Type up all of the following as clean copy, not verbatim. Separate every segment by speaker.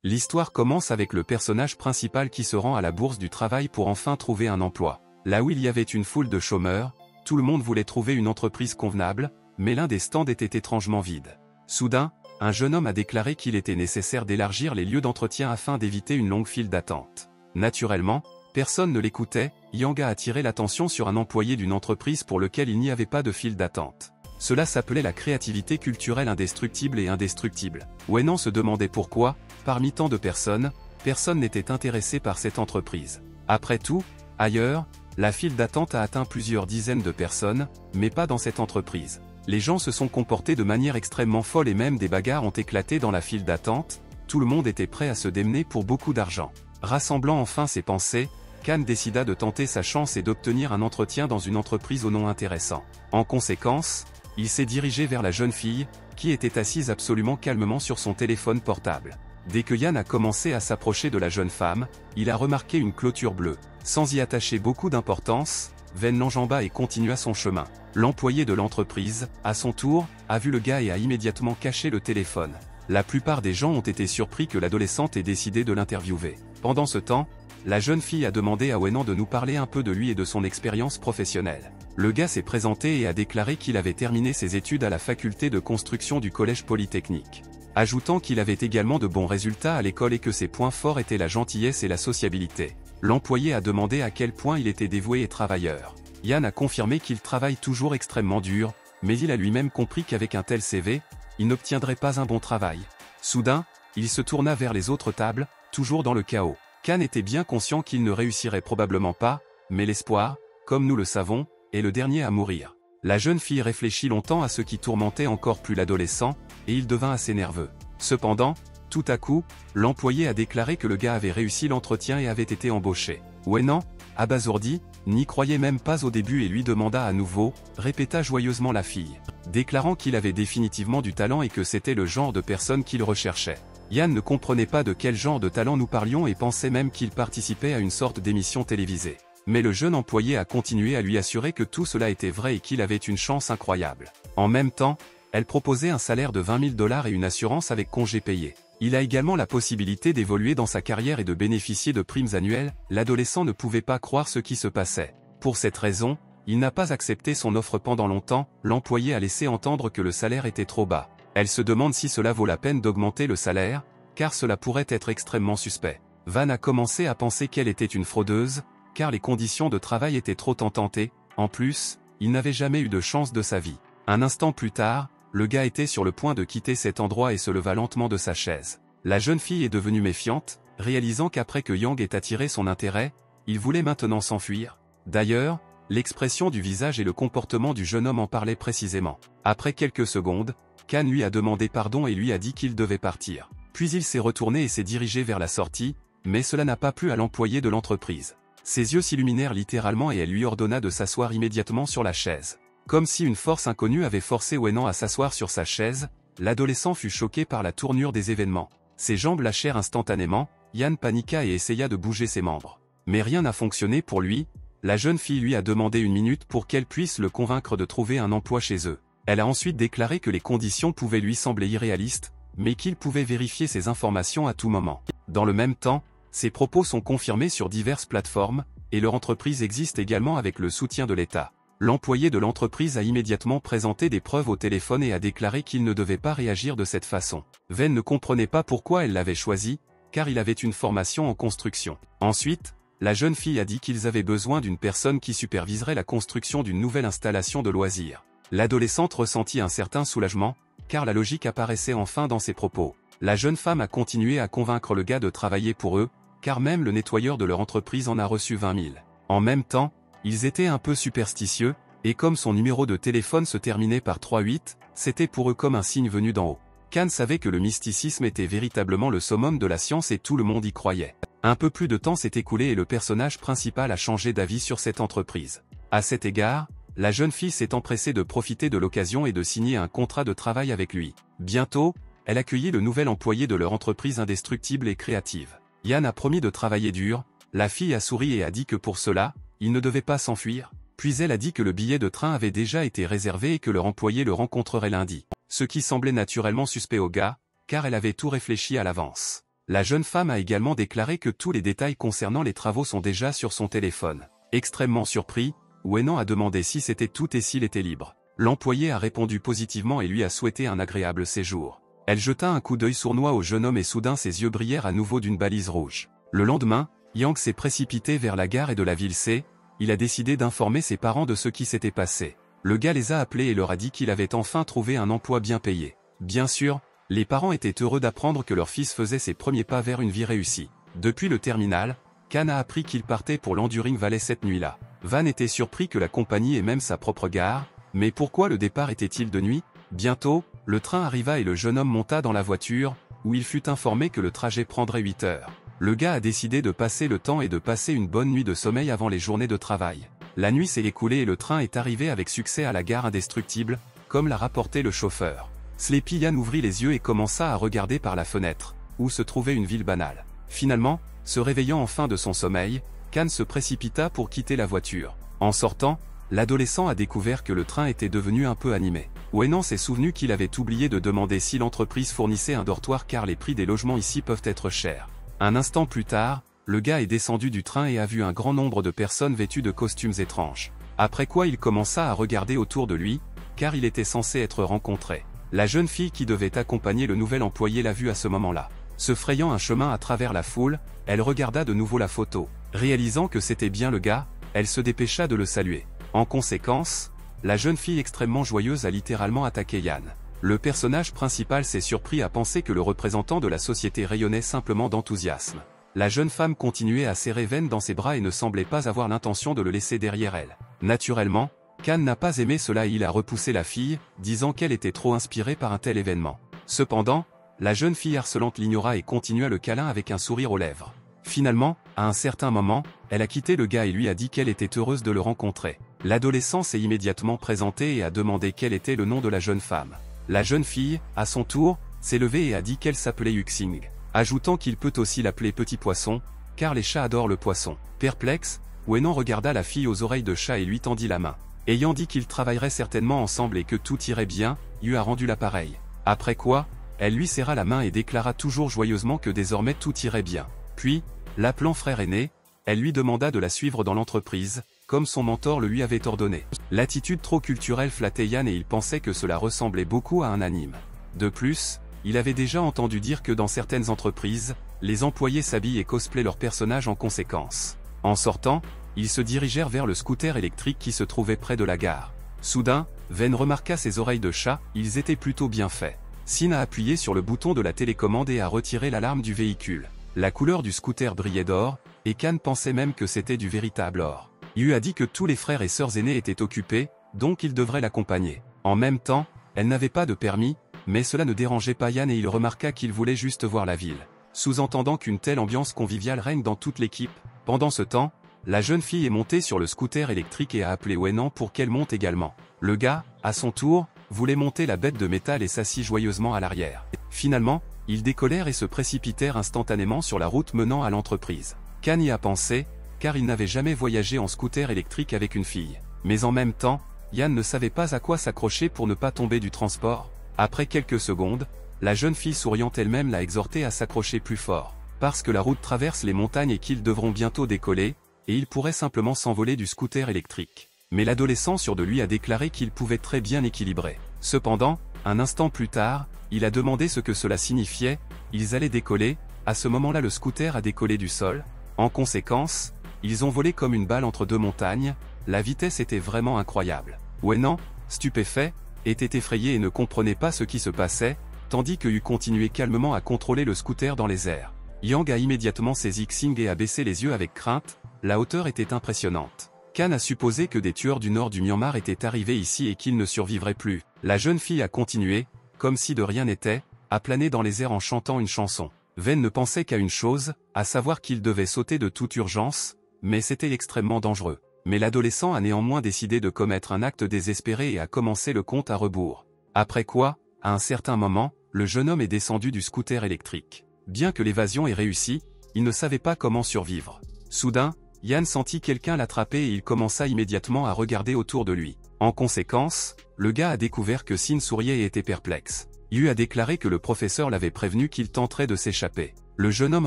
Speaker 1: L'histoire commence avec le personnage principal qui se rend à la bourse du travail pour enfin trouver un emploi. Là où il y avait une foule de chômeurs, tout le monde voulait trouver une entreprise convenable, mais l'un des stands était étrangement vide. Soudain, un jeune homme a déclaré qu'il était nécessaire d'élargir les lieux d'entretien afin d'éviter une longue file d'attente. Naturellement, personne ne l'écoutait. Yang a attiré l'attention sur un employé d'une entreprise pour lequel il n'y avait pas de file d'attente. Cela s'appelait la créativité culturelle indestructible et indestructible. Wenan se demandait pourquoi, parmi tant de personnes, personne n'était intéressé par cette entreprise. Après tout, ailleurs, la file d'attente a atteint plusieurs dizaines de personnes, mais pas dans cette entreprise. Les gens se sont comportés de manière extrêmement folle et même des bagarres ont éclaté dans la file d'attente. Tout le monde était prêt à se démener pour beaucoup d'argent. Rassemblant enfin ses pensées, Khan décida de tenter sa chance et d'obtenir un entretien dans une entreprise au nom intéressant. En conséquence, il s'est dirigé vers la jeune fille, qui était assise absolument calmement sur son téléphone portable. Dès que Yan a commencé à s'approcher de la jeune femme, il a remarqué une clôture bleue. Sans y attacher beaucoup d'importance, Ven l'enjamba et continua son chemin. L'employé de l'entreprise, à son tour, a vu le gars et a immédiatement caché le téléphone. La plupart des gens ont été surpris que l'adolescente ait décidé de l'interviewer. Pendant ce temps, la jeune fille a demandé à Wenan de nous parler un peu de lui et de son expérience professionnelle. Le gars s'est présenté et a déclaré qu'il avait terminé ses études à la faculté de construction du collège polytechnique, ajoutant qu'il avait également de bons résultats à l'école et que ses points forts étaient la gentillesse et la sociabilité. L'employé a demandé à quel point il était dévoué et travailleur. Yan a confirmé qu'il travaille toujours extrêmement dur, mais il a lui-même compris qu'avec un tel CV, il n'obtiendrait pas un bon travail. Soudain, il se tourna vers les autres tables, toujours dans le chaos. Khan était bien conscient qu'il ne réussirait probablement pas, mais l'espoir, comme nous le savons, est le dernier à mourir. La jeune fille réfléchit longtemps à ce qui tourmentait encore plus l'adolescent, et il devint assez nerveux. Cependant, tout à coup, l'employé a déclaré que le gars avait réussi l'entretien et avait été embauché. Wenan, abasourdi, n'y croyait même pas au début et lui demanda à nouveau, répéta joyeusement la fille, déclarant qu'il avait définitivement du talent et que c'était le genre de personne qu'il recherchait. Yan ne comprenait pas de quel genre de talent nous parlions et pensait même qu'il participait à une sorte d'émission télévisée. Mais le jeune employé a continué à lui assurer que tout cela était vrai et qu'il avait une chance incroyable. En même temps, elle proposait un salaire de 20 000 $ et une assurance avec congé payé. Il a également la possibilité d'évoluer dans sa carrière et de bénéficier de primes annuelles. L'adolescent ne pouvait pas croire ce qui se passait. Pour cette raison, il n'a pas accepté son offre pendant longtemps. L'employé a laissé entendre que le salaire était trop bas. Elle se demande si cela vaut la peine d'augmenter le salaire, car cela pourrait être extrêmement suspect. Van a commencé à penser qu'elle était une fraudeuse, car les conditions de travail étaient trop tentantes et, en plus, il n'avait jamais eu de chance de sa vie. Un instant plus tard, le gars était sur le point de quitter cet endroit et se leva lentement de sa chaise. La jeune fille est devenue méfiante, réalisant qu'après que Yang ait attiré son intérêt, il voulait maintenant s'enfuir. D'ailleurs, l'expression du visage et le comportement du jeune homme en parlaient précisément. Après quelques secondes, Khan lui a demandé pardon et lui a dit qu'il devait partir. Puis il s'est retourné et s'est dirigé vers la sortie, mais cela n'a pas plu à l'employé de l'entreprise. Ses yeux s'illuminèrent littéralement et elle lui ordonna de s'asseoir immédiatement sur la chaise. Comme si une force inconnue avait forcé Wenan à s'asseoir sur sa chaise, l'adolescent fut choqué par la tournure des événements. Ses jambes lâchèrent instantanément, Yan paniqua et essaya de bouger ses membres. Mais rien n'a fonctionné pour lui. La jeune fille lui a demandé une minute pour qu'elle puisse le convaincre de trouver un emploi chez eux. Elle a ensuite déclaré que les conditions pouvaient lui sembler irréalistes, mais qu'il pouvait vérifier ces informations à tout moment. Dans le même temps, ses propos sont confirmés sur diverses plateformes, et leur entreprise existe également avec le soutien de l'État. L'employé de l'entreprise a immédiatement présenté des preuves au téléphone et a déclaré qu'il ne devait pas réagir de cette façon. Ven ne comprenait pas pourquoi elle l'avait choisi, car il avait une formation en construction. Ensuite, la jeune fille a dit qu'ils avaient besoin d'une personne qui superviserait la construction d'une nouvelle installation de loisirs. L'adolescente ressentit un certain soulagement, car la logique apparaissait enfin dans ses propos. La jeune femme a continué à convaincre le gars de travailler pour eux, car même le nettoyeur de leur entreprise en a reçu 20 000. En même temps, ils étaient un peu superstitieux, et comme son numéro de téléphone se terminait par 38, c'était pour eux comme un signe venu d'en haut. Khan savait que le mysticisme était véritablement le summum de la science et tout le monde y croyait. Un peu plus de temps s'est écoulé et le personnage principal a changé d'avis sur cette entreprise. À cet égard, la jeune fille s'est empressée de profiter de l'occasion et de signer un contrat de travail avec lui. Bientôt, elle accueillit le nouvel employé de leur entreprise indestructible et créative. Yan a promis de travailler dur, la fille a souri et a dit que pour cela, il ne devait pas s'enfuir, puis elle a dit que le billet de train avait déjà été réservé et que leur employé le rencontrerait lundi. Ce qui semblait naturellement suspect au gars, car elle avait tout réfléchi à l'avance. La jeune femme a également déclaré que tous les détails concernant les travaux sont déjà sur son téléphone. Extrêmement surpris, Wennan a demandé si c'était tout et s'il était libre. L'employé a répondu positivement et lui a souhaité un agréable séjour. Elle jeta un coup d'œil sournois au jeune homme et soudain ses yeux brillèrent à nouveau d'une balise rouge. Le lendemain, Yang s'est précipité vers la gare et de la ville C. Il a décidé d'informer ses parents de ce qui s'était passé. Le gars les a appelés et leur a dit qu'il avait enfin trouvé un emploi bien payé. Bien sûr, les parents étaient heureux d'apprendre que leur fils faisait ses premiers pas vers une vie réussie. Depuis le terminal, Khan a appris qu'il partait pour l'Enduring Valley cette nuit-là. Van était surpris que la compagnie ait même sa propre gare, mais pourquoi le départ était-il de nuit? Bientôt, le train arriva et le jeune homme monta dans la voiture, où il fut informé que le trajet prendrait 8 heures. Le gars a décidé de passer le temps et de passer une bonne nuit de sommeil avant les journées de travail. La nuit s'est écoulée et le train est arrivé avec succès à la gare indestructible, comme l'a rapporté le chauffeur. Sleepy Yan ouvrit les yeux et commença à regarder par la fenêtre, où se trouvait une ville banale. Finalement, se réveillant enfin de son sommeil, Khan se précipita pour quitter la voiture. En sortant, l'adolescent a découvert que le train était devenu un peu animé. Wennan s'est souvenu qu'il avait oublié de demander si l'entreprise fournissait un dortoir car les prix des logements ici peuvent être chers. Un instant plus tard, le gars est descendu du train et a vu un grand nombre de personnes vêtues de costumes étranges. Après quoi il commença à regarder autour de lui, car il était censé être rencontré. La jeune fille qui devait accompagner le nouvel employé l'a vu à ce moment-là. Se frayant un chemin à travers la foule, elle regarda de nouveau la photo. Réalisant que c'était bien le gars, elle se dépêcha de le saluer. En conséquence, la jeune fille extrêmement joyeuse a littéralement attaqué Yan. Le personnage principal s'est surpris à penser que le représentant de la société rayonnait simplement d'enthousiasme. La jeune femme continuait à serrer Ven dans ses bras et ne semblait pas avoir l'intention de le laisser derrière elle. Naturellement, Khan n'a pas aimé cela et il a repoussé la fille, disant qu'elle était trop inspirée par un tel événement. Cependant, la jeune fille harcelante l'ignora et continua le câlin avec un sourire aux lèvres. Finalement, à un certain moment, elle a quitté le gars et lui a dit qu'elle était heureuse de le rencontrer. L'adolescent s'est immédiatement présenté et a demandé quel était le nom de la jeune femme. La jeune fille, à son tour, s'est levée et a dit qu'elle s'appelait Yuxing, ajoutant qu'il peut aussi l'appeler Petit Poisson, car les chats adorent le poisson. Perplexe, Wennan regarda la fille aux oreilles de chat et lui tendit la main. Ayant dit qu'ils travailleraient certainement ensemble et que tout irait bien, Yu a rendu l'appareil. Après quoi, elle lui serra la main et déclara toujours joyeusement que désormais tout irait bien. Puis, l'appelant frère aîné, elle lui demanda de la suivre dans l'entreprise, comme son mentor le lui avait ordonné. L'attitude trop culturelle flattait Yan et il pensait que cela ressemblait beaucoup à un anime. De plus, il avait déjà entendu dire que dans certaines entreprises, les employés s'habillent et cosplayent leurs personnages en conséquence. En sortant, ils se dirigèrent vers le scooter électrique qui se trouvait près de la gare. Soudain, Ven remarqua ses oreilles de chat, ils étaient plutôt bien faits. Sin a appuyé sur le bouton de la télécommande et a retiré l'alarme du véhicule. La couleur du scooter brillait d'or, et Khan pensait même que c'était du véritable or. Yu a dit que tous les frères et sœurs aînés étaient occupés, donc il devrait l'accompagner. En même temps, elle n'avait pas de permis, mais cela ne dérangeait pas Yan et il remarqua qu'il voulait juste voir la ville. Sous-entendant qu'une telle ambiance conviviale règne dans toute l'équipe. Pendant ce temps, la jeune fille est montée sur le scooter électrique et a appelé Wennan pour qu'elle monte également. Le gars, à son tour, voulait monter la bête de métal et s'assit joyeusement à l'arrière. Finalement, ils décollèrent et se précipitèrent instantanément sur la route menant à l'entreprise. Khan y a pensé, car il n'avait jamais voyagé en scooter électrique avec une fille. Mais en même temps, Yan ne savait pas à quoi s'accrocher pour ne pas tomber du transport. Après quelques secondes, la jeune fille souriante elle-même l'a exhorté à s'accrocher plus fort. Parce que la route traverse les montagnes et qu'ils devront bientôt décoller, et il pourrait simplement s'envoler du scooter électrique. Mais l'adolescent sûr de lui a déclaré qu'il pouvait très bien équilibrer. Cependant, un instant plus tard, il a demandé ce que cela signifiait, ils allaient décoller, à ce moment-là le scooter a décollé du sol. En conséquence, ils ont volé comme une balle entre deux montagnes, la vitesse était vraiment incroyable. Wennan, stupéfait, était effrayé et ne comprenait pas ce qui se passait, tandis que Yu continuait calmement à contrôler le scooter dans les airs. Yang a immédiatement saisi Xing et a baissé les yeux avec crainte, la hauteur était impressionnante. Khan a supposé que des tueurs du nord du Myanmar étaient arrivés ici et qu'ils ne survivraient plus. La jeune fille a continué, comme si de rien n'était, à planer dans les airs en chantant une chanson. Ven ne pensait qu'à une chose, à savoir qu'il devait sauter de toute urgence, mais c'était extrêmement dangereux. Mais l'adolescent a néanmoins décidé de commettre un acte désespéré et a commencé le compte à rebours. Après quoi, à un certain moment, le jeune homme est descendu du scooter électrique. Bien que l'évasion ait réussi, il ne savait pas comment survivre. Soudain, Yan sentit quelqu'un l'attraper et il commença immédiatement à regarder autour de lui. En conséquence, le gars a découvert que Sin souriait et était perplexe. Yu a déclaré que le professeur l'avait prévenu qu'il tenterait de s'échapper. le jeune homme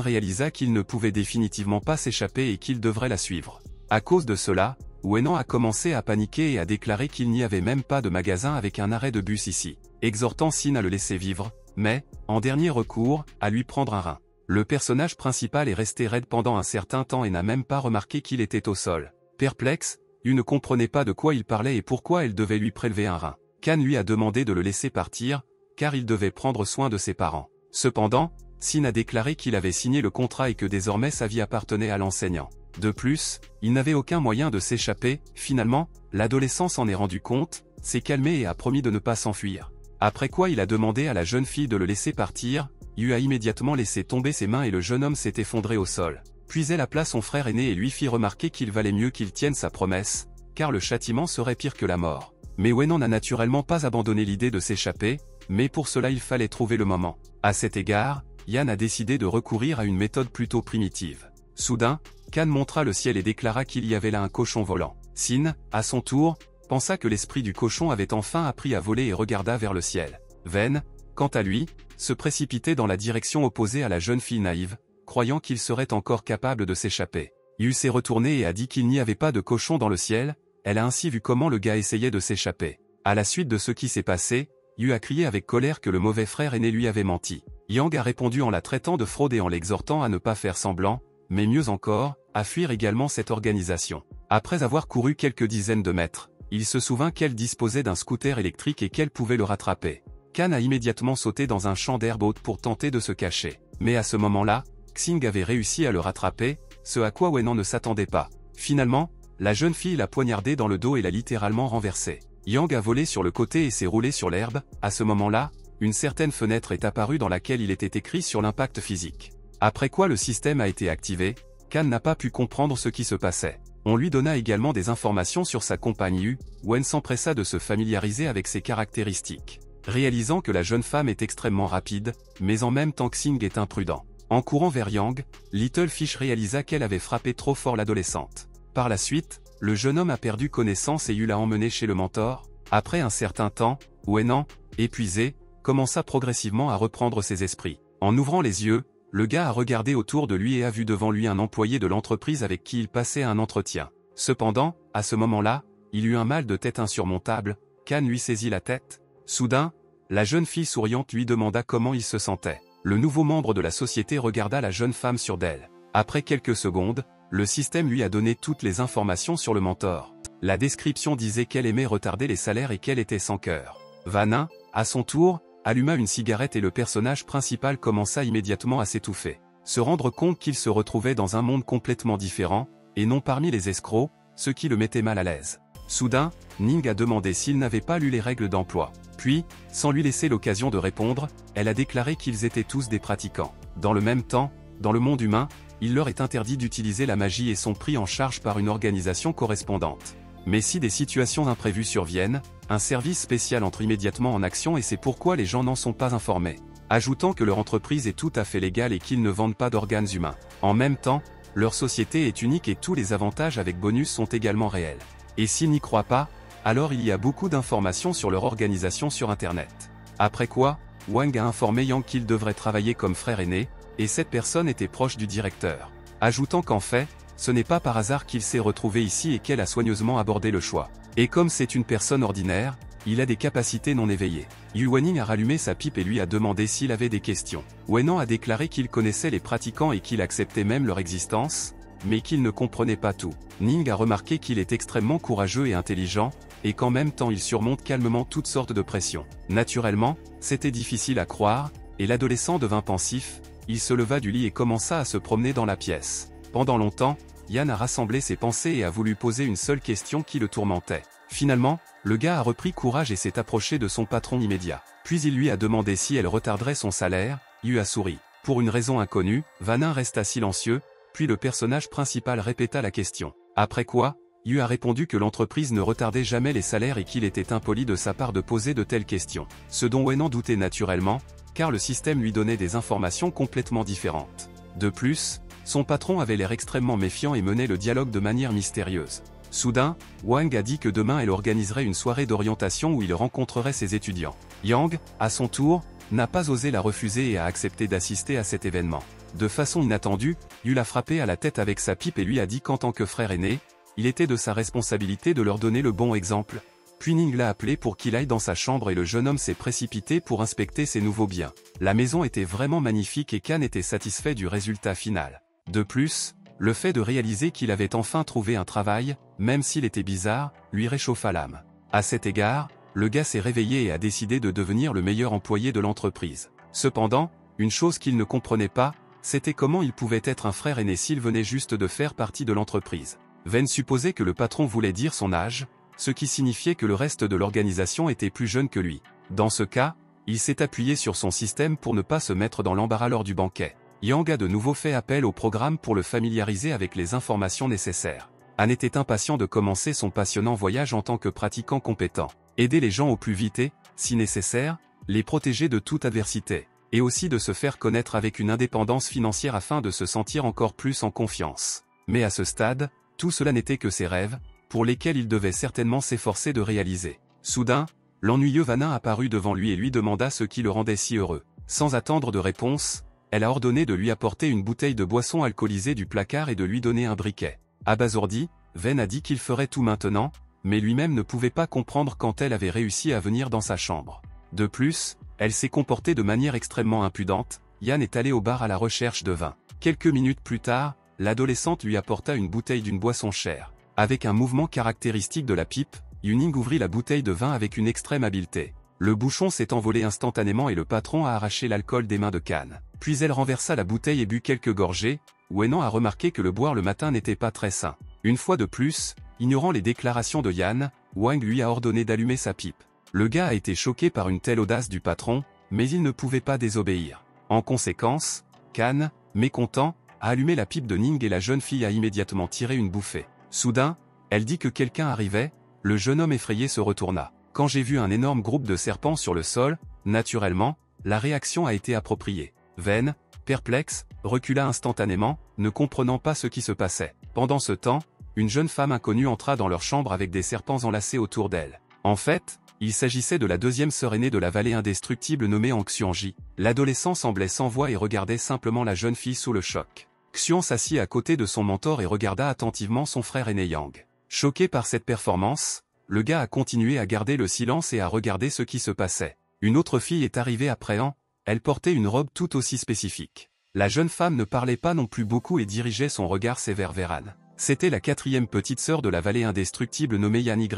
Speaker 1: réalisa qu'il ne pouvait définitivement pas s'échapper et qu'il devrait la suivre. À cause de cela, Wenan a commencé à paniquer et a déclaré qu'il n'y avait même pas de magasin avec un arrêt de bus ici, exhortant Sin à le laisser vivre, mais, en dernier recours, à lui prendre un rein. Le personnage principal est resté raide pendant un certain temps et n'a même pas remarqué qu'il était au sol. Perplexe, Yu ne comprenait pas de quoi il parlait et pourquoi elle devait lui prélever un rein. Kan lui a demandé de le laisser partir, car il devait prendre soin de ses parents. Cependant, Sin a déclaré qu'il avait signé le contrat et que désormais sa vie appartenait à l'enseignant. De plus, il n'avait aucun moyen de s'échapper. Finalement, l'adolescent s'en est rendu compte, s'est calmé et a promis de ne pas s'enfuir. Après quoi il a demandé à la jeune fille de le laisser partir. Yu a immédiatement laissé tomber ses mains et le jeune homme s'est effondré au sol. Puis elle appela son frère aîné et lui fit remarquer qu'il valait mieux qu'il tienne sa promesse, car le châtiment serait pire que la mort. Mais Wenan n'a naturellement pas abandonné l'idée de s'échapper, mais pour cela il fallait trouver le moment. À cet égard, Yan a décidé de recourir à une méthode plutôt primitive. Soudain, Kan montra le ciel et déclara qu'il y avait là un cochon volant. Sin, à son tour, pensa que l'esprit du cochon avait enfin appris à voler et regarda vers le ciel. Ven, quant à lui, se précipitait dans la direction opposée à la jeune fille naïve, croyant qu'il serait encore capable de s'échapper. Yu s'est retourné et a dit qu'il n'y avait pas de cochon dans le ciel. Elle a ainsi vu comment le gars essayait de s'échapper. À la suite de ce qui s'est passé, Yu a crié avec colère que le mauvais frère aîné lui avait menti. Yang a répondu en la traitant de fraude et en l'exhortant à ne pas faire semblant, mais mieux encore, à fuir également cette organisation. Après avoir couru quelques dizaines de mètres, il se souvint qu'elle disposait d'un scooter électrique et qu'elle pouvait le rattraper. Kan a immédiatement sauté dans un champ d'herbe haute pour tenter de se cacher. Mais à ce moment-là, Xing avait réussi à le rattraper, ce à quoi Wenan ne s'attendait pas. Finalement, la jeune fille l'a poignardé dans le dos et l'a littéralement renversé. Yang a volé sur le côté et s'est roulé sur l'herbe. À ce moment-là, une certaine fenêtre est apparue dans laquelle il était écrit sur l'impact physique. Après quoi le système a été activé, Kan n'a pas pu comprendre ce qui se passait. On lui donna également des informations sur sa compagne Yu. Wen s'empressa de se familiariser avec ses caractéristiques, réalisant que la jeune femme est extrêmement rapide, mais en même temps Xing est imprudent. En courant vers Yang, Little Fish réalisa qu'elle avait frappé trop fort l'adolescente. Par la suite, le jeune homme a perdu connaissance et Yu l'a emmené chez le mentor. Après un certain temps, Wenan, épuisé, commença progressivement à reprendre ses esprits. En ouvrant les yeux, le gars a regardé autour de lui et a vu devant lui un employé de l'entreprise avec qui il passait un entretien. Cependant, à ce moment-là, il eut un mal de tête insurmontable. Kan lui saisit la tête. Soudain, la jeune fille souriante lui demanda comment il se sentait. Le nouveau membre de la société regarda la jeune femme sûre d'elle. Après quelques secondes, le système lui a donné toutes les informations sur le mentor. La description disait qu'elle aimait retarder les salaires et qu'elle était sans cœur. Vanin, à son tour, alluma une cigarette et le personnage principal commença immédiatement à s'étouffer. Se rendre compte qu'il se retrouvait dans un monde complètement différent, et non parmi les escrocs, ce qui le mettait mal à l'aise. Soudain, Ning a demandé s'il n'avait pas lu les règles d'emploi. Puis, sans lui laisser l'occasion de répondre, elle a déclaré qu'ils étaient tous des pratiquants. Dans le même temps, dans le monde humain, il leur est interdit d'utiliser la magie et sont pris en charge par une organisation correspondante. Mais si des situations imprévues surviennent, un service spécial entre immédiatement en action et c'est pourquoi les gens n'en sont pas informés. Ajoutant que leur entreprise est tout à fait légale et qu'ils ne vendent pas d'organes humains. En même temps, leur société est unique et tous les avantages avec bonus sont également réels. Et s'ils n'y croient pas, alors il y a beaucoup d'informations sur leur organisation sur Internet. Après quoi, Wang a informé Yang qu'il devrait travailler comme frère aîné, et cette personne était proche du directeur. Ajoutant qu'en fait, ce n'est pas par hasard qu'il s'est retrouvé ici et qu'elle a soigneusement abordé le choix. Et comme c'est une personne ordinaire, il a des capacités non éveillées. Yu Wening a rallumé sa pipe et lui a demandé s'il avait des questions. Wenan a déclaré qu'il connaissait les pratiquants et qu'il acceptait même leur existence, mais qu'il ne comprenait pas tout. Ning a remarqué qu'il est extrêmement courageux et intelligent, et qu'en même temps il surmonte calmement toutes sortes de pressions. Naturellement, c'était difficile à croire, et l'adolescent devint pensif. Il se leva du lit et commença à se promener dans la pièce. Pendant longtemps, Yan a rassemblé ses pensées et a voulu poser une seule question qui le tourmentait. Finalement, le gars a repris courage et s'est approché de son patron immédiat. Puis il lui a demandé si elle retarderait son salaire. Yu a souri. Pour une raison inconnue, Vanin resta silencieux, puis le personnage principal répéta la question. Après quoi, Yu a répondu que l'entreprise ne retardait jamais les salaires et qu'il était impoli de sa part de poser de telles questions. Ce dont Wen en doutait naturellement, car le système lui donnait des informations complètement différentes. De plus, son patron avait l'air extrêmement méfiant et menait le dialogue de manière mystérieuse. Soudain, Wang a dit que demain elle organiserait une soirée d'orientation où il rencontrerait ses étudiants. Yang, à son tour, n'a pas osé la refuser et a accepté d'assister à cet événement. De façon inattendue, Yu l'a frappé à la tête avec sa pipe et lui a dit qu'en tant que frère aîné, il était de sa responsabilité de leur donner le bon exemple. Puis Ning l'a appelé pour qu'il aille dans sa chambre et le jeune homme s'est précipité pour inspecter ses nouveaux biens. La maison était vraiment magnifique et Kan était satisfait du résultat final. De plus, le fait de réaliser qu'il avait enfin trouvé un travail, même s'il était bizarre, lui réchauffa l'âme. À cet égard, le gars s'est réveillé et a décidé de devenir le meilleur employé de l'entreprise. Cependant, une chose qu'il ne comprenait pas, c'était comment il pouvait être un frère aîné s'il venait juste de faire partie de l'entreprise. Ven supposait que le patron voulait dire son âge, ce qui signifiait que le reste de l'organisation était plus jeune que lui. Dans ce cas, il s'est appuyé sur son système pour ne pas se mettre dans l'embarras lors du banquet. Yang a de nouveau fait appel au programme pour le familiariser avec les informations nécessaires. Han était impatient de commencer son passionnant voyage en tant que pratiquant compétent. Aider les gens au plus vite et, si nécessaire, les protéger de toute adversité. Et aussi de se faire connaître avec une indépendance financière afin de se sentir encore plus en confiance. Mais à ce stade, tout cela n'était que ses rêves, pour lesquels il devait certainement s'efforcer de réaliser. Soudain, l'ennuyeux Vanin apparut devant lui et lui demanda ce qui le rendait si heureux. Sans attendre de réponse, elle a ordonné de lui apporter une bouteille de boisson alcoolisée du placard et de lui donner un briquet. Abasourdi, Ven a dit qu'il ferait tout maintenant, mais lui-même ne pouvait pas comprendre quand elle avait réussi à venir dans sa chambre. De plus, elle s'est comportée de manière extrêmement impudente. Yan est allé au bar à la recherche de vin. Quelques minutes plus tard, l'adolescente lui apporta une bouteille d'une boisson chère. Avec un mouvement caractéristique de la pipe, Yuning ouvrit la bouteille de vin avec une extrême habileté. Le bouchon s'est envolé instantanément et le patron a arraché l'alcool des mains de Kan. Puis elle renversa la bouteille et but quelques gorgées. Wenan a remarqué que le boire le matin n'était pas très sain. Une fois de plus, ignorant les déclarations de Yan, Wang lui a ordonné d'allumer sa pipe. Le gars a été choqué par une telle audace du patron, mais il ne pouvait pas désobéir. En conséquence, Kan, mécontent, a allumé la pipe de Ning et la jeune fille a immédiatement tiré une bouffée. Soudain, elle dit que quelqu'un arrivait, le jeune homme effrayé se retourna. Quand j'ai vu un énorme groupe de serpents sur le sol, naturellement, la réaction a été appropriée. Ven, perplexe, recula instantanément, ne comprenant pas ce qui se passait. Pendant ce temps, une jeune femme inconnue entra dans leur chambre avec des serpents enlacés autour d'elle. En fait, il s'agissait de la deuxième sœur aînée de la vallée indestructible nommée Xianji. L'adolescent semblait sans voix et regardait simplement la jeune fille sous le choc. Xian s'assit à côté de son mentor et regarda attentivement son frère aîné Yang. Choqué par cette performance, le gars a continué à garder le silence et à regarder ce qui se passait. Une autre fille est arrivée après Han, elle portait une robe tout aussi spécifique. La jeune femme ne parlait pas non plus beaucoup et dirigeait son regard sévère vers Han. C'était la quatrième petite sœur de la vallée indestructible nommée Yan Ye.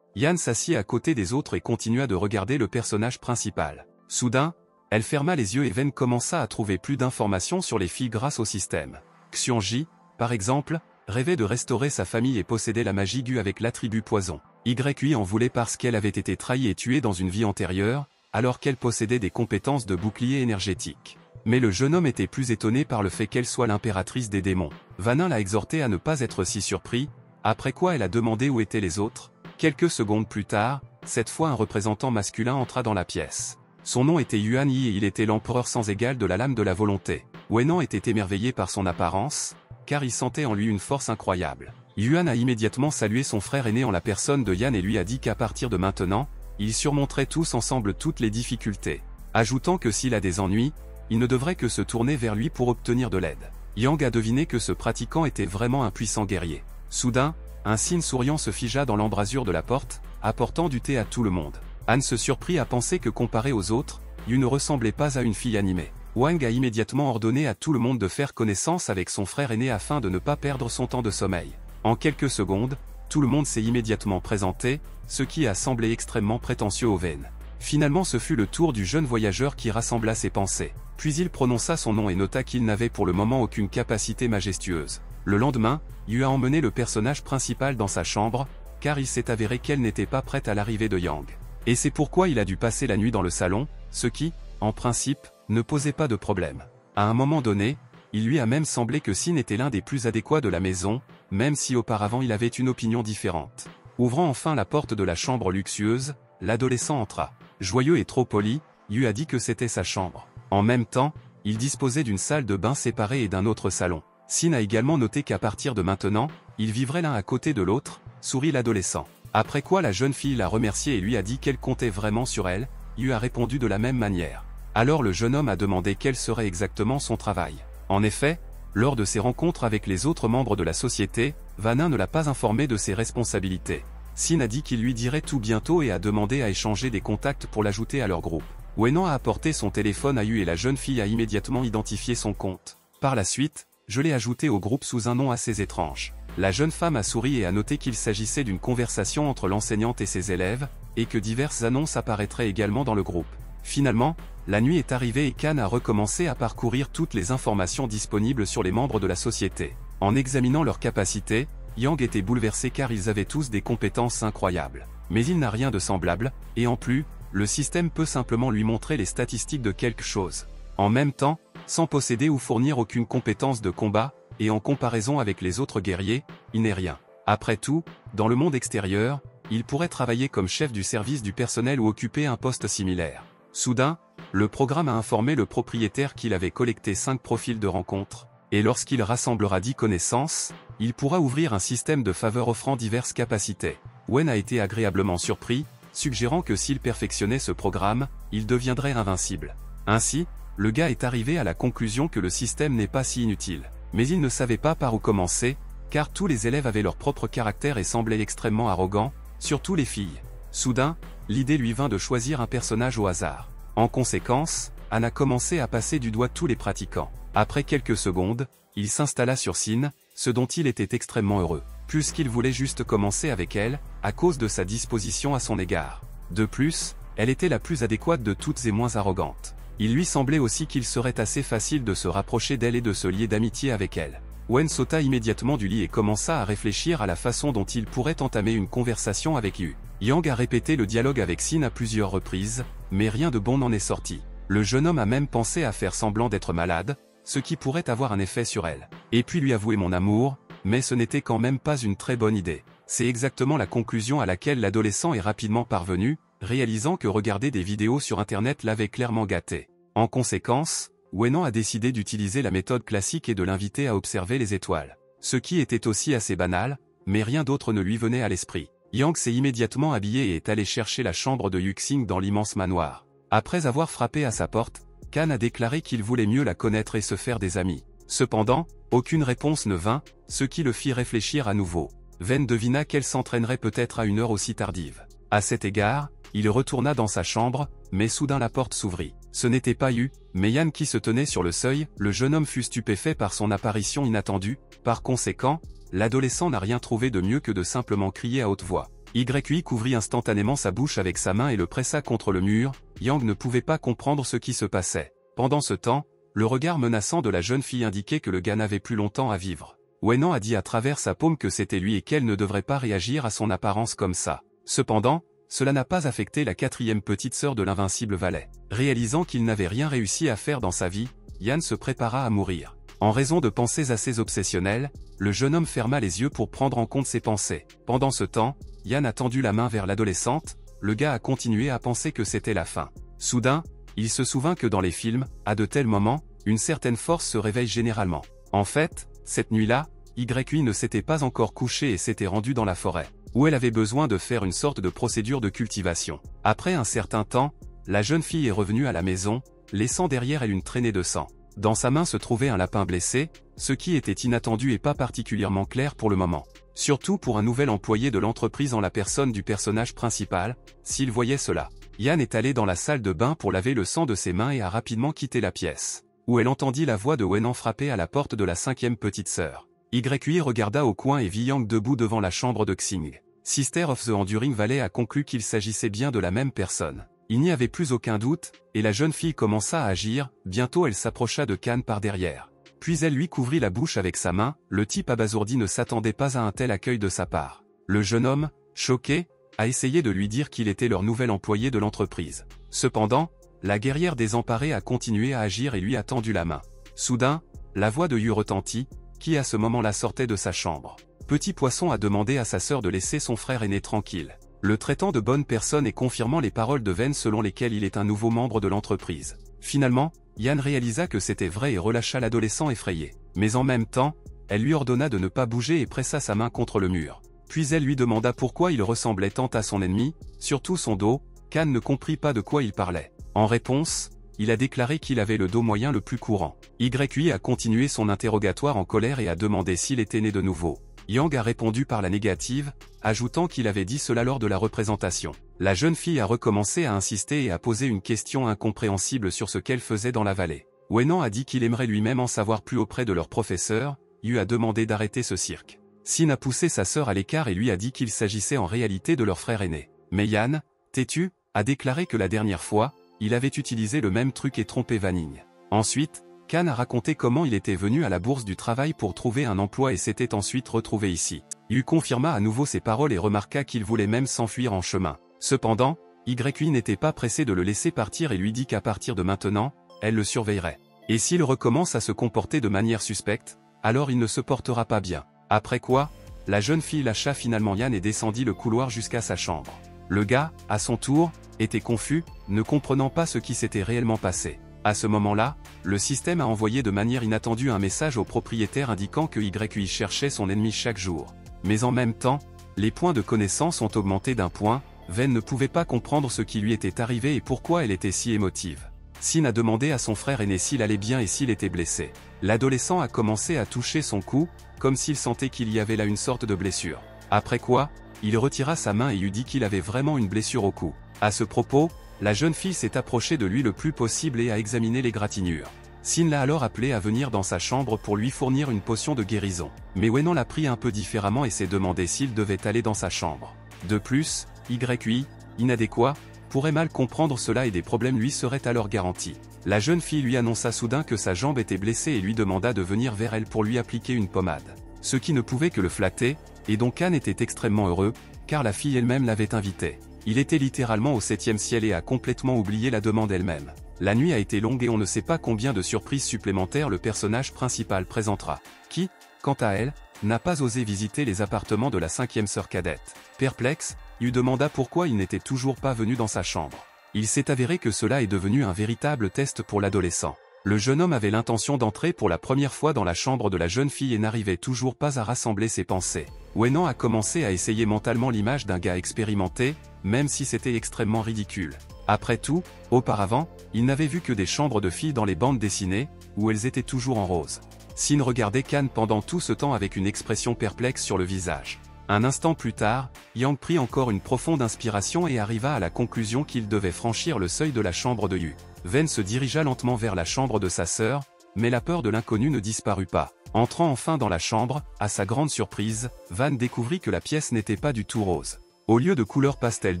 Speaker 1: Yan s'assit à côté des autres et continua de regarder le personnage principal. Soudain, elle ferma les yeux et Ven commença à trouver plus d'informations sur les filles grâce au système. Xianji, par exemple, rêvait de restaurer sa famille et possédait la magie Gu avec l'attribut poison. Yi en voulait parce qu'elle avait été trahie et tuée dans une vie antérieure, alors qu'elle possédait des compétences de bouclier énergétique. Mais le jeune homme était plus étonné par le fait qu'elle soit l'impératrice des démons. Vanin l'a exhorté à ne pas être si surpris, après quoi elle a demandé où étaient les autres. Quelques secondes plus tard, cette fois un représentant masculin entra dans la pièce. Son nom était Yuan Yi et il était l'empereur sans égal de la lame de la volonté. Wenan était émerveillé par son apparence, car il sentait en lui une force incroyable. Yuan a immédiatement salué son frère aîné en la personne de Yan et lui a dit qu'à partir de maintenant, ils surmonteraient tous ensemble toutes les difficultés. Ajoutant que s'il a des ennuis, il ne devrait que se tourner vers lui pour obtenir de l'aide. Yang a deviné que ce pratiquant était vraiment un puissant guerrier. Soudain, un signe souriant se figea dans l'embrasure de la porte, apportant du thé à tout le monde. Han se surprit à penser que comparé aux autres, Yu ne ressemblait pas à une fille animée. Wang a immédiatement ordonné à tout le monde de faire connaissance avec son frère aîné afin de ne pas perdre son temps de sommeil. En quelques secondes, tout le monde s'est immédiatement présenté, ce qui a semblé extrêmement prétentieux au Ven. Finalement ce fut le tour du jeune voyageur qui rassembla ses pensées. Puis il prononça son nom et nota qu'il n'avait pour le moment aucune capacité majestueuse. Le lendemain, Yu a emmené le personnage principal dans sa chambre, car il s'est avéré qu'elle n'était pas prête à l'arrivée de Yang. Et c'est pourquoi il a dû passer la nuit dans le salon, ce qui, en principe, ne posait pas de problème. À un moment donné, il lui a même semblé que Sin était l'un des plus adéquats de la maison, même si auparavant il avait une opinion différente. Ouvrant enfin la porte de la chambre luxueuse, l'adolescent entra. Joyeux et trop poli, Yu a dit que c'était sa chambre. En même temps, il disposait d'une salle de bain séparée et d'un autre salon. Sin a également noté qu'à partir de maintenant, ils vivraient l'un à côté de l'autre, sourit l'adolescent. Après quoi la jeune fille l'a remercié et lui a dit qu'elle comptait vraiment sur elle, Yu a répondu de la même manière. Alors le jeune homme a demandé quel serait exactement son travail. En effet, lors de ses rencontres avec les autres membres de la société, Vanin ne l'a pas informé de ses responsabilités. Sin a dit qu'il lui dirait tout bientôt et a demandé à échanger des contacts pour l'ajouter à leur groupe. Wennan a apporté son téléphone à Yu et la jeune fille a immédiatement identifié son compte. Par la suite, je l'ai ajouté au groupe sous un nom assez étrange. La jeune femme a souri et a noté qu'il s'agissait d'une conversation entre l'enseignante et ses élèves, et que diverses annonces apparaîtraient également dans le groupe. Finalement, la nuit est arrivée et Khan a recommencé à parcourir toutes les informations disponibles sur les membres de la société. En examinant leurs capacités, Yang était bouleversé car ils avaient tous des compétences incroyables. Mais il n'a rien de semblable, et en plus, le système peut simplement lui montrer les statistiques de quelque chose. En même temps, sans posséder ou fournir aucune compétence de combat, et en comparaison avec les autres guerriers, il n'est rien. Après tout, dans le monde extérieur, il pourrait travailler comme chef du service du personnel ou occuper un poste similaire. Soudain, le programme a informé le propriétaire qu'il avait collecté 5 profils de rencontres, et lorsqu'il rassemblera 10 connaissances, il pourra ouvrir un système de faveurs offrant diverses capacités. Wen a été agréablement surpris, suggérant que s'il perfectionnait ce programme, il deviendrait invincible. Ainsi, le gars est arrivé à la conclusion que le système n'est pas si inutile. Mais il ne savait pas par où commencer, car tous les élèves avaient leur propre caractère et semblaient extrêmement arrogants, surtout les filles. Soudain, l'idée lui vint de choisir un personnage au hasard. En conséquence, Anne a commencé à passer du doigt tous les pratiquants. Après quelques secondes, il s'installa sur Sin, ce dont il était extrêmement heureux, puisqu'il voulait juste commencer avec elle, à cause de sa disposition à son égard. De plus, elle était la plus adéquate de toutes et moins arrogante. Il lui semblait aussi qu'il serait assez facile de se rapprocher d'elle et de se lier d'amitié avec elle. Wen sauta immédiatement du lit et commença à réfléchir à la façon dont il pourrait entamer une conversation avec Yu. Yang a répété le dialogue avec Sin à plusieurs reprises, mais rien de bon n'en est sorti. Le jeune homme a même pensé à faire semblant d'être malade, ce qui pourrait avoir un effet sur elle. Et puis lui avouer mon amour, mais ce n'était quand même pas une très bonne idée. C'est exactement la conclusion à laquelle l'adolescent est rapidement parvenu, réalisant que regarder des vidéos sur internet l'avait clairement gâté. En conséquence, Wennan a décidé d'utiliser la méthode classique et de l'inviter à observer les étoiles. Ce qui était aussi assez banal, mais rien d'autre ne lui venait à l'esprit. Yang s'est immédiatement habillé et est allé chercher la chambre de Yuxing dans l'immense manoir. Après avoir frappé à sa porte, Khan a déclaré qu'il voulait mieux la connaître et se faire des amis. Cependant, aucune réponse ne vint, ce qui le fit réfléchir à nouveau. Wen devina qu'elle s'entraînerait peut-être à une heure aussi tardive. À cet égard, il retourna dans sa chambre, mais soudain la porte s'ouvrit. Ce n'était pas Yu, mais Yan qui se tenait sur le seuil. Le jeune homme fut stupéfait par son apparition inattendue. Par conséquent, l'adolescent n'a rien trouvé de mieux que de simplement crier à haute voix. YI couvrit instantanément sa bouche avec sa main et le pressa contre le mur. Yang ne pouvait pas comprendre ce qui se passait. Pendant ce temps, le regard menaçant de la jeune fille indiquait que le gars n'avait plus longtemps à vivre. Wennan a dit à travers sa paume que c'était lui et qu'elle ne devrait pas réagir à son apparence comme ça. Cependant, cela n'a pas affecté la 4e petite sœur de l'invincible valet. Réalisant qu'il n'avait rien réussi à faire dans sa vie, Yan se prépara à mourir. En raison de pensées assez obsessionnelles, le jeune homme ferma les yeux pour prendre en compte ses pensées. Pendant ce temps, Yan a tendu la main vers l'adolescente, le gars a continué à penser que c'était la fin. Soudain, il se souvint que dans les films, à de tels moments, une certaine force se réveille généralement. En fait, cette nuit-là, YI ne s'était pas encore couché et s'était rendu dans la forêt, où elle avait besoin de faire une sorte de procédure de cultivation. Après un certain temps, la jeune fille est revenue à la maison, laissant derrière elle une traînée de sang. Dans sa main se trouvait un lapin blessé, ce qui était inattendu et pas particulièrement clair pour le moment. Surtout pour un nouvel employé de l'entreprise en la personne du personnage principal, s'il voyait cela. Yan est allé dans la salle de bain pour laver le sang de ses mains et a rapidement quitté la pièce, où elle entendit la voix de Wennan frapper à la porte de la 5e petite sœur. YI regarda au coin et vit Yang debout devant la chambre de Xing. Sister of the Enduring Valley a conclu qu'il s'agissait bien de la même personne. Il n'y avait plus aucun doute, et la jeune fille commença à agir. Bientôt elle s'approcha de Khan par derrière. Puis elle lui couvrit la bouche avec sa main. Le type abasourdi ne s'attendait pas à un tel accueil de sa part. Le jeune homme, choqué, a essayé de lui dire qu'il était leur nouvel employé de l'entreprise. Cependant, la guerrière désemparée a continué à agir et lui a tendu la main. Soudain, la voix de Yu retentit, qui à ce moment-là sortait de sa chambre. Petit Poisson a demandé à sa sœur de laisser son frère aîné tranquille, le traitant de bonne personne et confirmant les paroles de Wen selon lesquelles il est un nouveau membre de l'entreprise. Finalement, Yan réalisa que c'était vrai et relâcha l'adolescent effrayé. Mais en même temps, elle lui ordonna de ne pas bouger et pressa sa main contre le mur. Puis elle lui demanda pourquoi il ressemblait tant à son ennemi, surtout son dos. Khan ne comprit pas de quoi il parlait. En réponse, il a déclaré qu'il avait le dos moyen le plus courant. YI a continué son interrogatoire en colère et a demandé s'il était né de nouveau. Yang a répondu par la négative, ajoutant qu'il avait dit cela lors de la représentation. La jeune fille a recommencé à insister et a posé une question incompréhensible sur ce qu'elle faisait dans la vallée. Wenan a dit qu'il aimerait lui-même en savoir plus auprès de leur professeur. Yu a demandé d'arrêter ce cirque. Sin a poussé sa sœur à l'écart et lui a dit qu'il s'agissait en réalité de leur frère aîné. Mais Yan, têtu, a déclaré que la dernière fois, il avait utilisé le même truc et trompé Vanning. Ensuite, Kan a raconté comment il était venu à la bourse du travail pour trouver un emploi et s'était ensuite retrouvé ici. Yu confirma à nouveau ses paroles et remarqua qu'il voulait même s'enfuir en chemin. Cependant, YI n'était pas pressé de le laisser partir et lui dit qu'à partir de maintenant, elle le surveillerait. Et s'il recommence à se comporter de manière suspecte, alors il ne se portera pas bien. Après quoi, la jeune fille lâcha finalement Yan et descendit le couloir jusqu'à sa chambre. Le gars, à son tour, était confus, ne comprenant pas ce qui s'était réellement passé. À ce moment-là, le système a envoyé de manière inattendue un message au propriétaire indiquant que YI cherchait son ennemi chaque jour. Mais en même temps, les points de connaissance ont augmenté d'un point. Ven ne pouvait pas comprendre ce qui lui était arrivé et pourquoi elle était si émotive. Sin a demandé à son frère aîné s'il allait bien et s'il était blessé. L'adolescent a commencé à toucher son cou, comme s'il sentait qu'il y avait là une sorte de blessure. Après quoi, il retira sa main et lui dit qu'il avait vraiment une blessure au cou. À ce propos, la jeune fille s'est approchée de lui le plus possible et a examiné l'égratignure. Sin l'a alors appelé à venir dans sa chambre pour lui fournir une potion de guérison. Mais Wenan l'a pris un peu différemment et s'est demandé s'il devait aller dans sa chambre. De plus, YI, inadéquat, pourrait mal comprendre cela et des problèmes lui seraient alors garantis. La jeune fille lui annonça soudain que sa jambe était blessée et lui demanda de venir vers elle pour lui appliquer une pommade. Ce qui ne pouvait que le flatter, et donc Kan était extrêmement heureux, car la fille elle-même l'avait invité. Il était littéralement au 7e ciel et a complètement oublié la demande elle-même. La nuit a été longue et on ne sait pas combien de surprises supplémentaires le personnage principal présentera. Qui, quant à elle, n'a pas osé visiter les appartements de la 5e sœur cadette. Perplexe, Yu demanda pourquoi il n'était toujours pas venu dans sa chambre. Il s'est avéré que cela est devenu un véritable test pour l'adolescent. Le jeune homme avait l'intention d'entrer pour la première fois dans la chambre de la jeune fille et n'arrivait toujours pas à rassembler ses pensées. Wenan a commencé à essayer mentalement l'image d'un gars expérimenté, même si c'était extrêmement ridicule. Après tout, auparavant, il n'avait vu que des chambres de filles dans les bandes dessinées, où elles étaient toujours en rose. Sin regardait Kan pendant tout ce temps avec une expression perplexe sur le visage. Un instant plus tard, Yang prit encore une profonde inspiration et arriva à la conclusion qu'il devait franchir le seuil de la chambre de Yu. Ven se dirigea lentement vers la chambre de sa sœur, mais la peur de l'inconnu ne disparut pas. Entrant enfin dans la chambre, à sa grande surprise, Van découvrit que la pièce n'était pas du tout rose. Au lieu de couleur pastel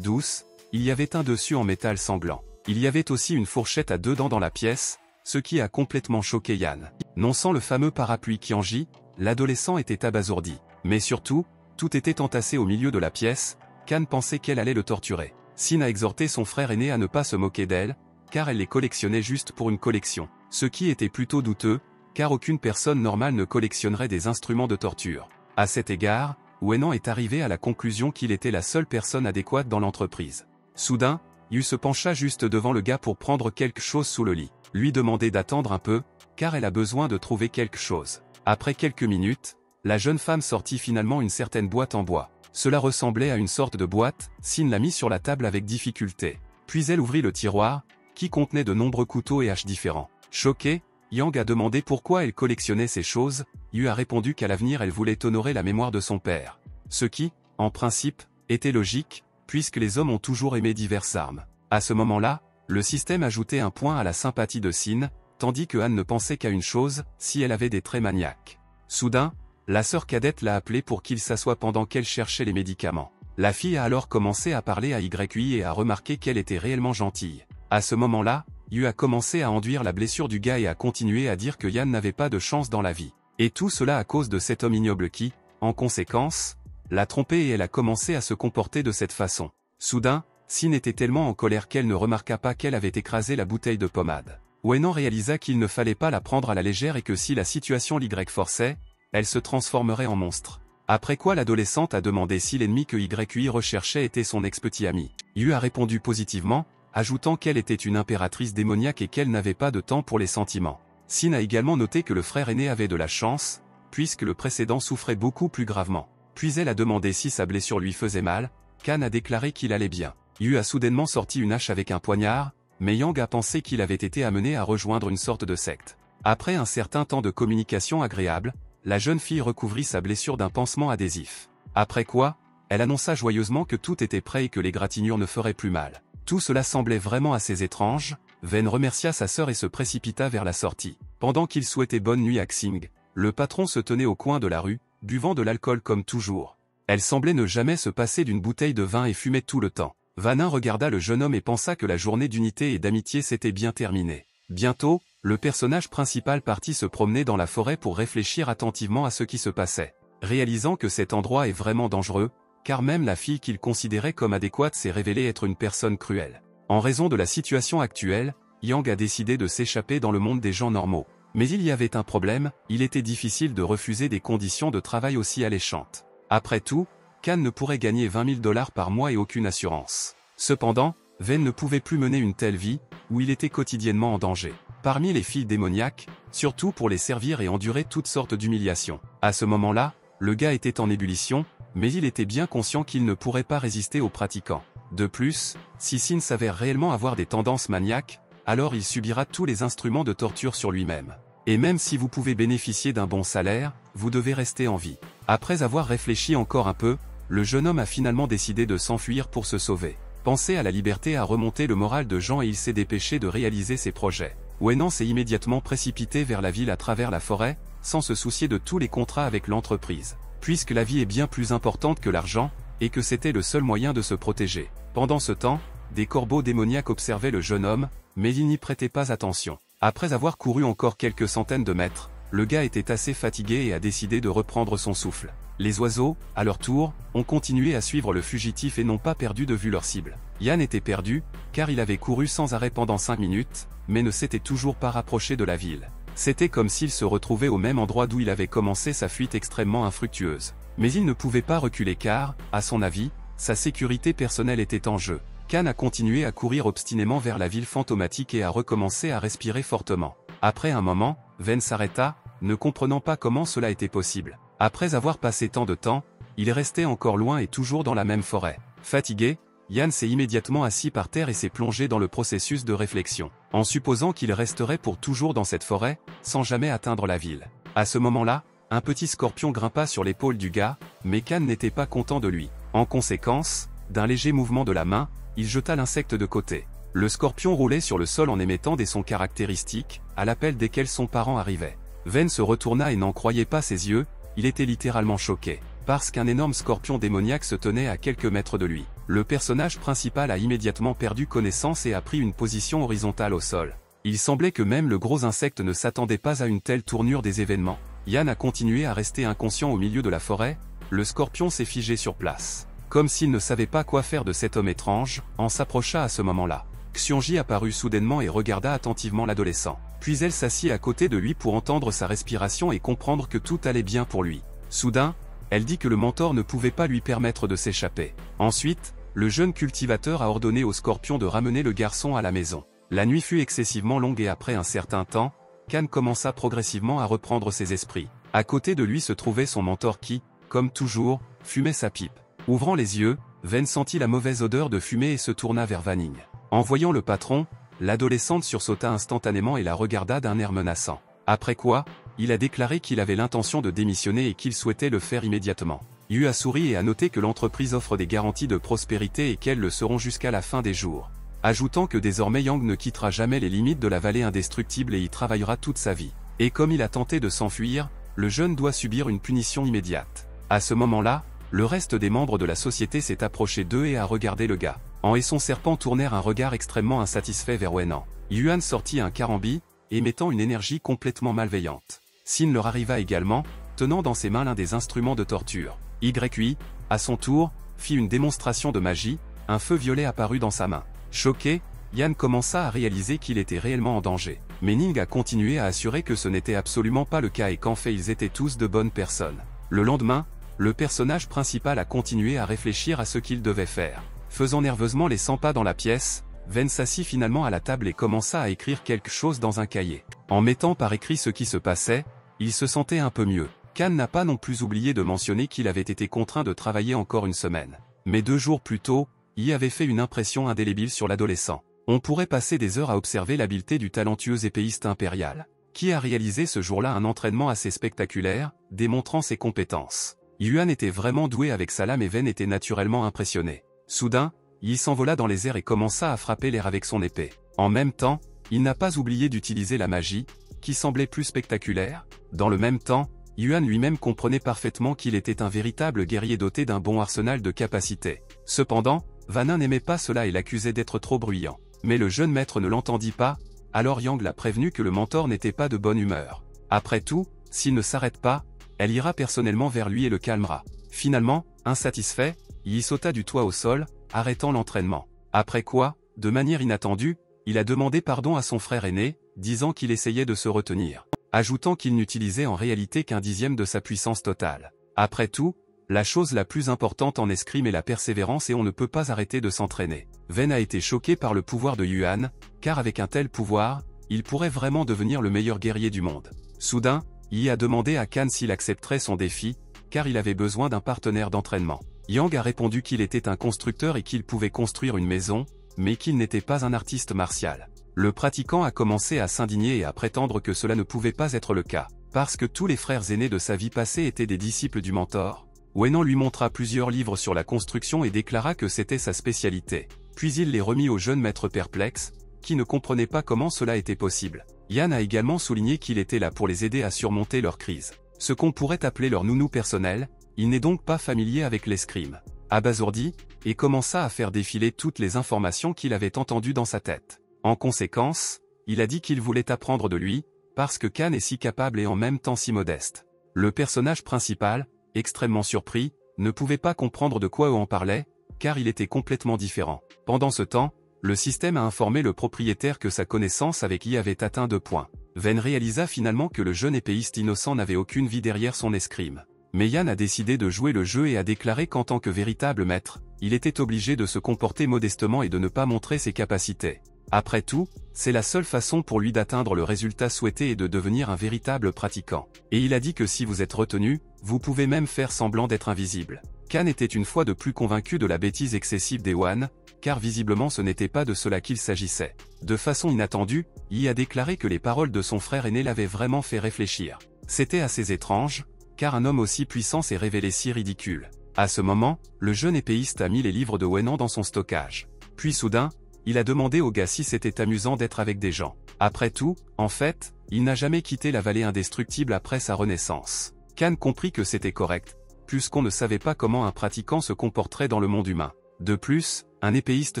Speaker 1: douce, il y avait un dessus en métal sanglant. Il y avait aussi une fourchette à 2 dents dans la pièce, ce qui a complètement choqué Yan. Non sans le fameux parapluie Qianji, l'adolescent était abasourdi. Mais surtout, tout était entassé au milieu de la pièce. Kan pensait qu'elle allait le torturer. Sin a exhorté son frère aîné à ne pas se moquer d'elle, car elle les collectionnait juste pour une collection. Ce qui était plutôt douteux, car aucune personne normale ne collectionnerait des instruments de torture. À cet égard, Wenan est arrivé à la conclusion qu'il était la seule personne adéquate dans l'entreprise. Soudain, Yu se pencha juste devant le gars pour prendre quelque chose sous le lit. Lui demander d'attendre un peu, car elle a besoin de trouver quelque chose. Après quelques minutes, la jeune femme sortit finalement une certaine boîte en bois. Cela ressemblait à une sorte de boîte. Sin l'a mis sur la table avec difficulté. Puis elle ouvrit le tiroir, qui contenait de nombreux couteaux et haches différents. Choquée, Yang a demandé pourquoi elle collectionnait ces choses. Yu a répondu qu'à l'avenir elle voulait honorer la mémoire de son père. Ce qui, en principe, était logique, puisque les hommes ont toujours aimé diverses armes. À ce moment-là, le système ajoutait un point à la sympathie de Sin, tandis que Han ne pensait qu'à une chose, si elle avait des traits maniaques. Soudain, la sœur cadette l'a appelé pour qu'il s'assoie pendant qu'elle cherchait les médicaments. La fille a alors commencé à parler à YI et a remarqué qu'elle était réellement gentille. À ce moment-là, Yu a commencé à enduire la blessure du gars et a continué à dire que Yan n'avait pas de chance dans la vie. Et tout cela à cause de cet homme ignoble qui, en conséquence, l'a trompée et elle a commencé à se comporter de cette façon. Soudain, Sin était tellement en colère qu'elle ne remarqua pas qu'elle avait écrasé la bouteille de pommade. Wenan réalisa qu'il ne fallait pas la prendre à la légère et que si la situation l'Y forçait, elle se transformerait en monstre. Après quoi l'adolescente a demandé si l'ennemi que YI recherchait était son ex-petit ami. Yu a répondu positivement, ajoutant qu'elle était une impératrice démoniaque et qu'elle n'avait pas de temps pour les sentiments. Sin a également noté que le frère aîné avait de la chance, puisque le précédent souffrait beaucoup plus gravement. Puis elle a demandé si sa blessure lui faisait mal. Kan a déclaré qu'il allait bien. Yu a soudainement sorti une hache avec un poignard, mais Yang a pensé qu'il avait été amené à rejoindre une sorte de secte. Après un certain temps de communication agréable, la jeune fille recouvrit sa blessure d'un pansement adhésif. Après quoi, elle annonça joyeusement que tout était prêt et que l'égratignure ne ferait plus mal. Tout cela semblait vraiment assez étrange. Ven remercia sa sœur et se précipita vers la sortie. Pendant qu'il souhaitait bonne nuit à Xing, le patron se tenait au coin de la rue, buvant de l'alcool comme toujours. Elle semblait ne jamais se passer d'une bouteille de vin et fumait tout le temps. Vanin regarda le jeune homme et pensa que la journée d'unité et d'amitié s'était bien terminée. Bientôt, le personnage principal partit se promener dans la forêt pour réfléchir attentivement à ce qui se passait. Réalisant que cet endroit est vraiment dangereux, car même la fille qu'il considérait comme adéquate s'est révélée être une personne cruelle. En raison de la situation actuelle, Yang a décidé de s'échapper dans le monde des gens normaux. Mais il y avait un problème, il était difficile de refuser des conditions de travail aussi alléchantes. Après tout, Kan ne pourrait gagner 20 000 $ par mois et aucune assurance. Cependant, Ven ne pouvait plus mener une telle vie, où il était quotidiennement en danger. Parmi les filles démoniaques, surtout pour les servir et endurer toutes sortes d'humiliations. À ce moment-là, le gars était en ébullition, mais il était bien conscient qu'il ne pourrait pas résister aux pratiquants. De plus, si Sin s'avère réellement avoir des tendances maniaques, alors il subira tous les instruments de torture sur lui-même. Et même si vous pouvez bénéficier d'un bon salaire, vous devez rester en vie. Après avoir réfléchi encore un peu, le jeune homme a finalement décidé de s'enfuir pour se sauver. Penser à la liberté a remonté le moral de Jean et il s'est dépêché de réaliser ses projets. Wenan s'est immédiatement précipité vers la ville à travers la forêt, sans se soucier de tous les contrats avec l'entreprise. Puisque la vie est bien plus importante que l'argent, et que c'était le seul moyen de se protéger. Pendant ce temps, des corbeaux démoniaques observaient le jeune homme, mais il n'y prêtait pas attention. Après avoir couru encore quelques centaines de mètres, le gars était assez fatigué et a décidé de reprendre son souffle. Les oiseaux, à leur tour, ont continué à suivre le fugitif et n'ont pas perdu de vue leur cible. Yan était perdu, car il avait couru sans arrêt pendant 5 minutes, mais ne s'était toujours pas rapproché de la ville. C'était comme s'il se retrouvait au même endroit d'où il avait commencé sa fuite extrêmement infructueuse. Mais il ne pouvait pas reculer car, à son avis, sa sécurité personnelle était en jeu. Kan a continué à courir obstinément vers la ville fantomatique et a recommencé à respirer fortement. Après un moment, Ven s'arrêta, ne comprenant pas comment cela était possible. Après avoir passé tant de temps, il restait encore loin et toujours dans la même forêt. Fatigué, Yan s'est immédiatement assis par terre et s'est plongé dans le processus de réflexion, en supposant qu'il resterait pour toujours dans cette forêt, sans jamais atteindre la ville. À ce moment-là, un petit scorpion grimpa sur l'épaule du gars, mais Kan n'était pas content de lui. En conséquence, d'un léger mouvement de la main, il jeta l'insecte de côté. Le scorpion roulait sur le sol en émettant des sons caractéristiques, à l'appel desquels son parent arrivait. Ven se retourna et n'en croyait pas ses yeux, il était littéralement choqué, parce qu'un énorme scorpion démoniaque se tenait à quelques mètres de lui. Le personnage principal a immédiatement perdu connaissance et a pris une position horizontale au sol. Il semblait que même le gros insecte ne s'attendait pas à une telle tournure des événements. Yan a continué à rester inconscient au milieu de la forêt, le scorpion s'est figé sur place. Comme s'il ne savait pas quoi faire de cet homme étrange, on s'approcha à ce moment-là. Xiongji apparut soudainement et regarda attentivement l'adolescent. Puis elle s'assit à côté de lui pour entendre sa respiration et comprendre que tout allait bien pour lui. Soudain, elle dit que le mentor ne pouvait pas lui permettre de s'échapper. Ensuite, le jeune cultivateur a ordonné au scorpion de ramener le garçon à la maison. La nuit fut excessivement longue et après un certain temps, Kan commença progressivement à reprendre ses esprits. À côté de lui se trouvait son mentor qui, comme toujours, fumait sa pipe. Ouvrant les yeux, Ven sentit la mauvaise odeur de fumée et se tourna vers Vanning. En voyant le patron, l'adolescente sursauta instantanément et la regarda d'un air menaçant. Après quoi, il a déclaré qu'il avait l'intention de démissionner et qu'il souhaitait le faire immédiatement. Yu a souri et a noté que l'entreprise offre des garanties de prospérité et qu'elles le seront jusqu'à la fin des jours. Ajoutant que désormais Yang ne quittera jamais les limites de la vallée indestructible et y travaillera toute sa vie. Et comme il a tenté de s'enfuir, le jeune doit subir une punition immédiate. À ce moment-là, le reste des membres de la société s'est approché d'eux et a regardé le gars. Han et son serpent tournèrent un regard extrêmement insatisfait vers Wenan. Yuan sortit un carambi, émettant une énergie complètement malveillante. Sin leur arriva également, tenant dans ses mains l'un des instruments de torture. YUI, à son tour, fit une démonstration de magie, un feu violet apparut dans sa main. Choqué, Yan commença à réaliser qu'il était réellement en danger. Mais Ning a continué à assurer que ce n'était absolument pas le cas et qu'en fait ils étaient tous de bonnes personnes. Le lendemain, le personnage principal a continué à réfléchir à ce qu'il devait faire. Faisant nerveusement les 100 pas dans la pièce, Ven s'assit finalement à la table et commença à écrire quelque chose dans un cahier. En mettant par écrit ce qui se passait, il se sentait un peu mieux. Kan n'a pas non plus oublié de mentionner qu'il avait été contraint de travailler encore une semaine. Mais 2 jours plus tôt, y avait fait une impression indélébile sur l'adolescent. On pourrait passer des heures à observer l'habileté du talentueux épéiste impérial, qui a réalisé ce jour-là un entraînement assez spectaculaire, démontrant ses compétences. Yuan était vraiment doué avec sa lame et Wen était naturellement impressionné. Soudain, il s'envola dans les airs et commença à frapper l'air avec son épée. En même temps, il n'a pas oublié d'utiliser la magie, qui semblait plus spectaculaire. Dans le même temps, Yuan lui-même comprenait parfaitement qu'il était un véritable guerrier doté d'un bon arsenal de capacités. Cependant, Vanin n'aimait pas cela et l'accusait d'être trop bruyant. Mais le jeune maître ne l'entendit pas, alors Yang l'a prévenu que le mentor n'était pas de bonne humeur. Après tout, s'il ne s'arrête pas, elle ira personnellement vers lui et le calmera. Finalement, insatisfait, Yi sauta du toit au sol, arrêtant l'entraînement. Après quoi, de manière inattendue, il a demandé pardon à son frère aîné, disant qu'il essayait de se retenir, ajoutant qu'il n'utilisait en réalité qu'un dixième de sa puissance totale. Après tout, la chose la plus importante en escrime est la persévérance et on ne peut pas arrêter de s'entraîner. Wen a été choqué par le pouvoir de Yuan, car avec un tel pouvoir, il pourrait vraiment devenir le meilleur guerrier du monde. Soudain, Yi a demandé à Kan s'il accepterait son défi, car il avait besoin d'un partenaire d'entraînement. Yang a répondu qu'il était un constructeur et qu'il pouvait construire une maison, mais qu'il n'était pas un artiste martial. Le pratiquant a commencé à s'indigner et à prétendre que cela ne pouvait pas être le cas, parce que tous les frères aînés de sa vie passée étaient des disciples du mentor. Wenan lui montra plusieurs livres sur la construction et déclara que c'était sa spécialité. Puis il les remit au jeune maître perplexe, qui ne comprenait pas comment cela était possible. Yan a également souligné qu'il était là pour les aider à surmonter leur crise. Ce qu'on pourrait appeler leur nounou personnel, il n'est donc pas familier avec l'escrime. Abasourdi, et commença à faire défiler toutes les informations qu'il avait entendues dans sa tête. En conséquence, il a dit qu'il voulait apprendre de lui, parce que Kan est si capable et en même temps si modeste. Le personnage principal, extrêmement surpris, ne pouvait pas comprendre de quoi on parlait, car il était complètement différent. Pendant ce temps, le système a informé le propriétaire que sa connaissance avec Yi avait atteint 2 points. Wen réalisa finalement que le jeune épéiste innocent n'avait aucune vie derrière son escrime. Mais Yan a décidé de jouer le jeu et a déclaré qu'en tant que véritable maître, il était obligé de se comporter modestement et de ne pas montrer ses capacités. Après tout, c'est la seule façon pour lui d'atteindre le résultat souhaité et de devenir un véritable pratiquant. Et il a dit que si vous êtes retenu, vous pouvez même faire semblant d'être invisible. Kan était une fois de plus convaincu de la bêtise excessive d'Ewan, car visiblement ce n'était pas de cela qu'il s'agissait. De façon inattendue, Yi a déclaré que les paroles de son frère aîné l'avaient vraiment fait réfléchir. C'était assez étrange, car un homme aussi puissant s'est révélé si ridicule. À ce moment, le jeune épéiste a mis les livres de Wenan dans son stockage. Puis soudain, il a demandé au gars si c'était amusant d'être avec des gens. Après tout, en fait, il n'a jamais quitté la vallée indestructible après sa renaissance. Kan comprit que c'était correct, puisqu'on ne savait pas comment un pratiquant se comporterait dans le monde humain. De plus, un épéiste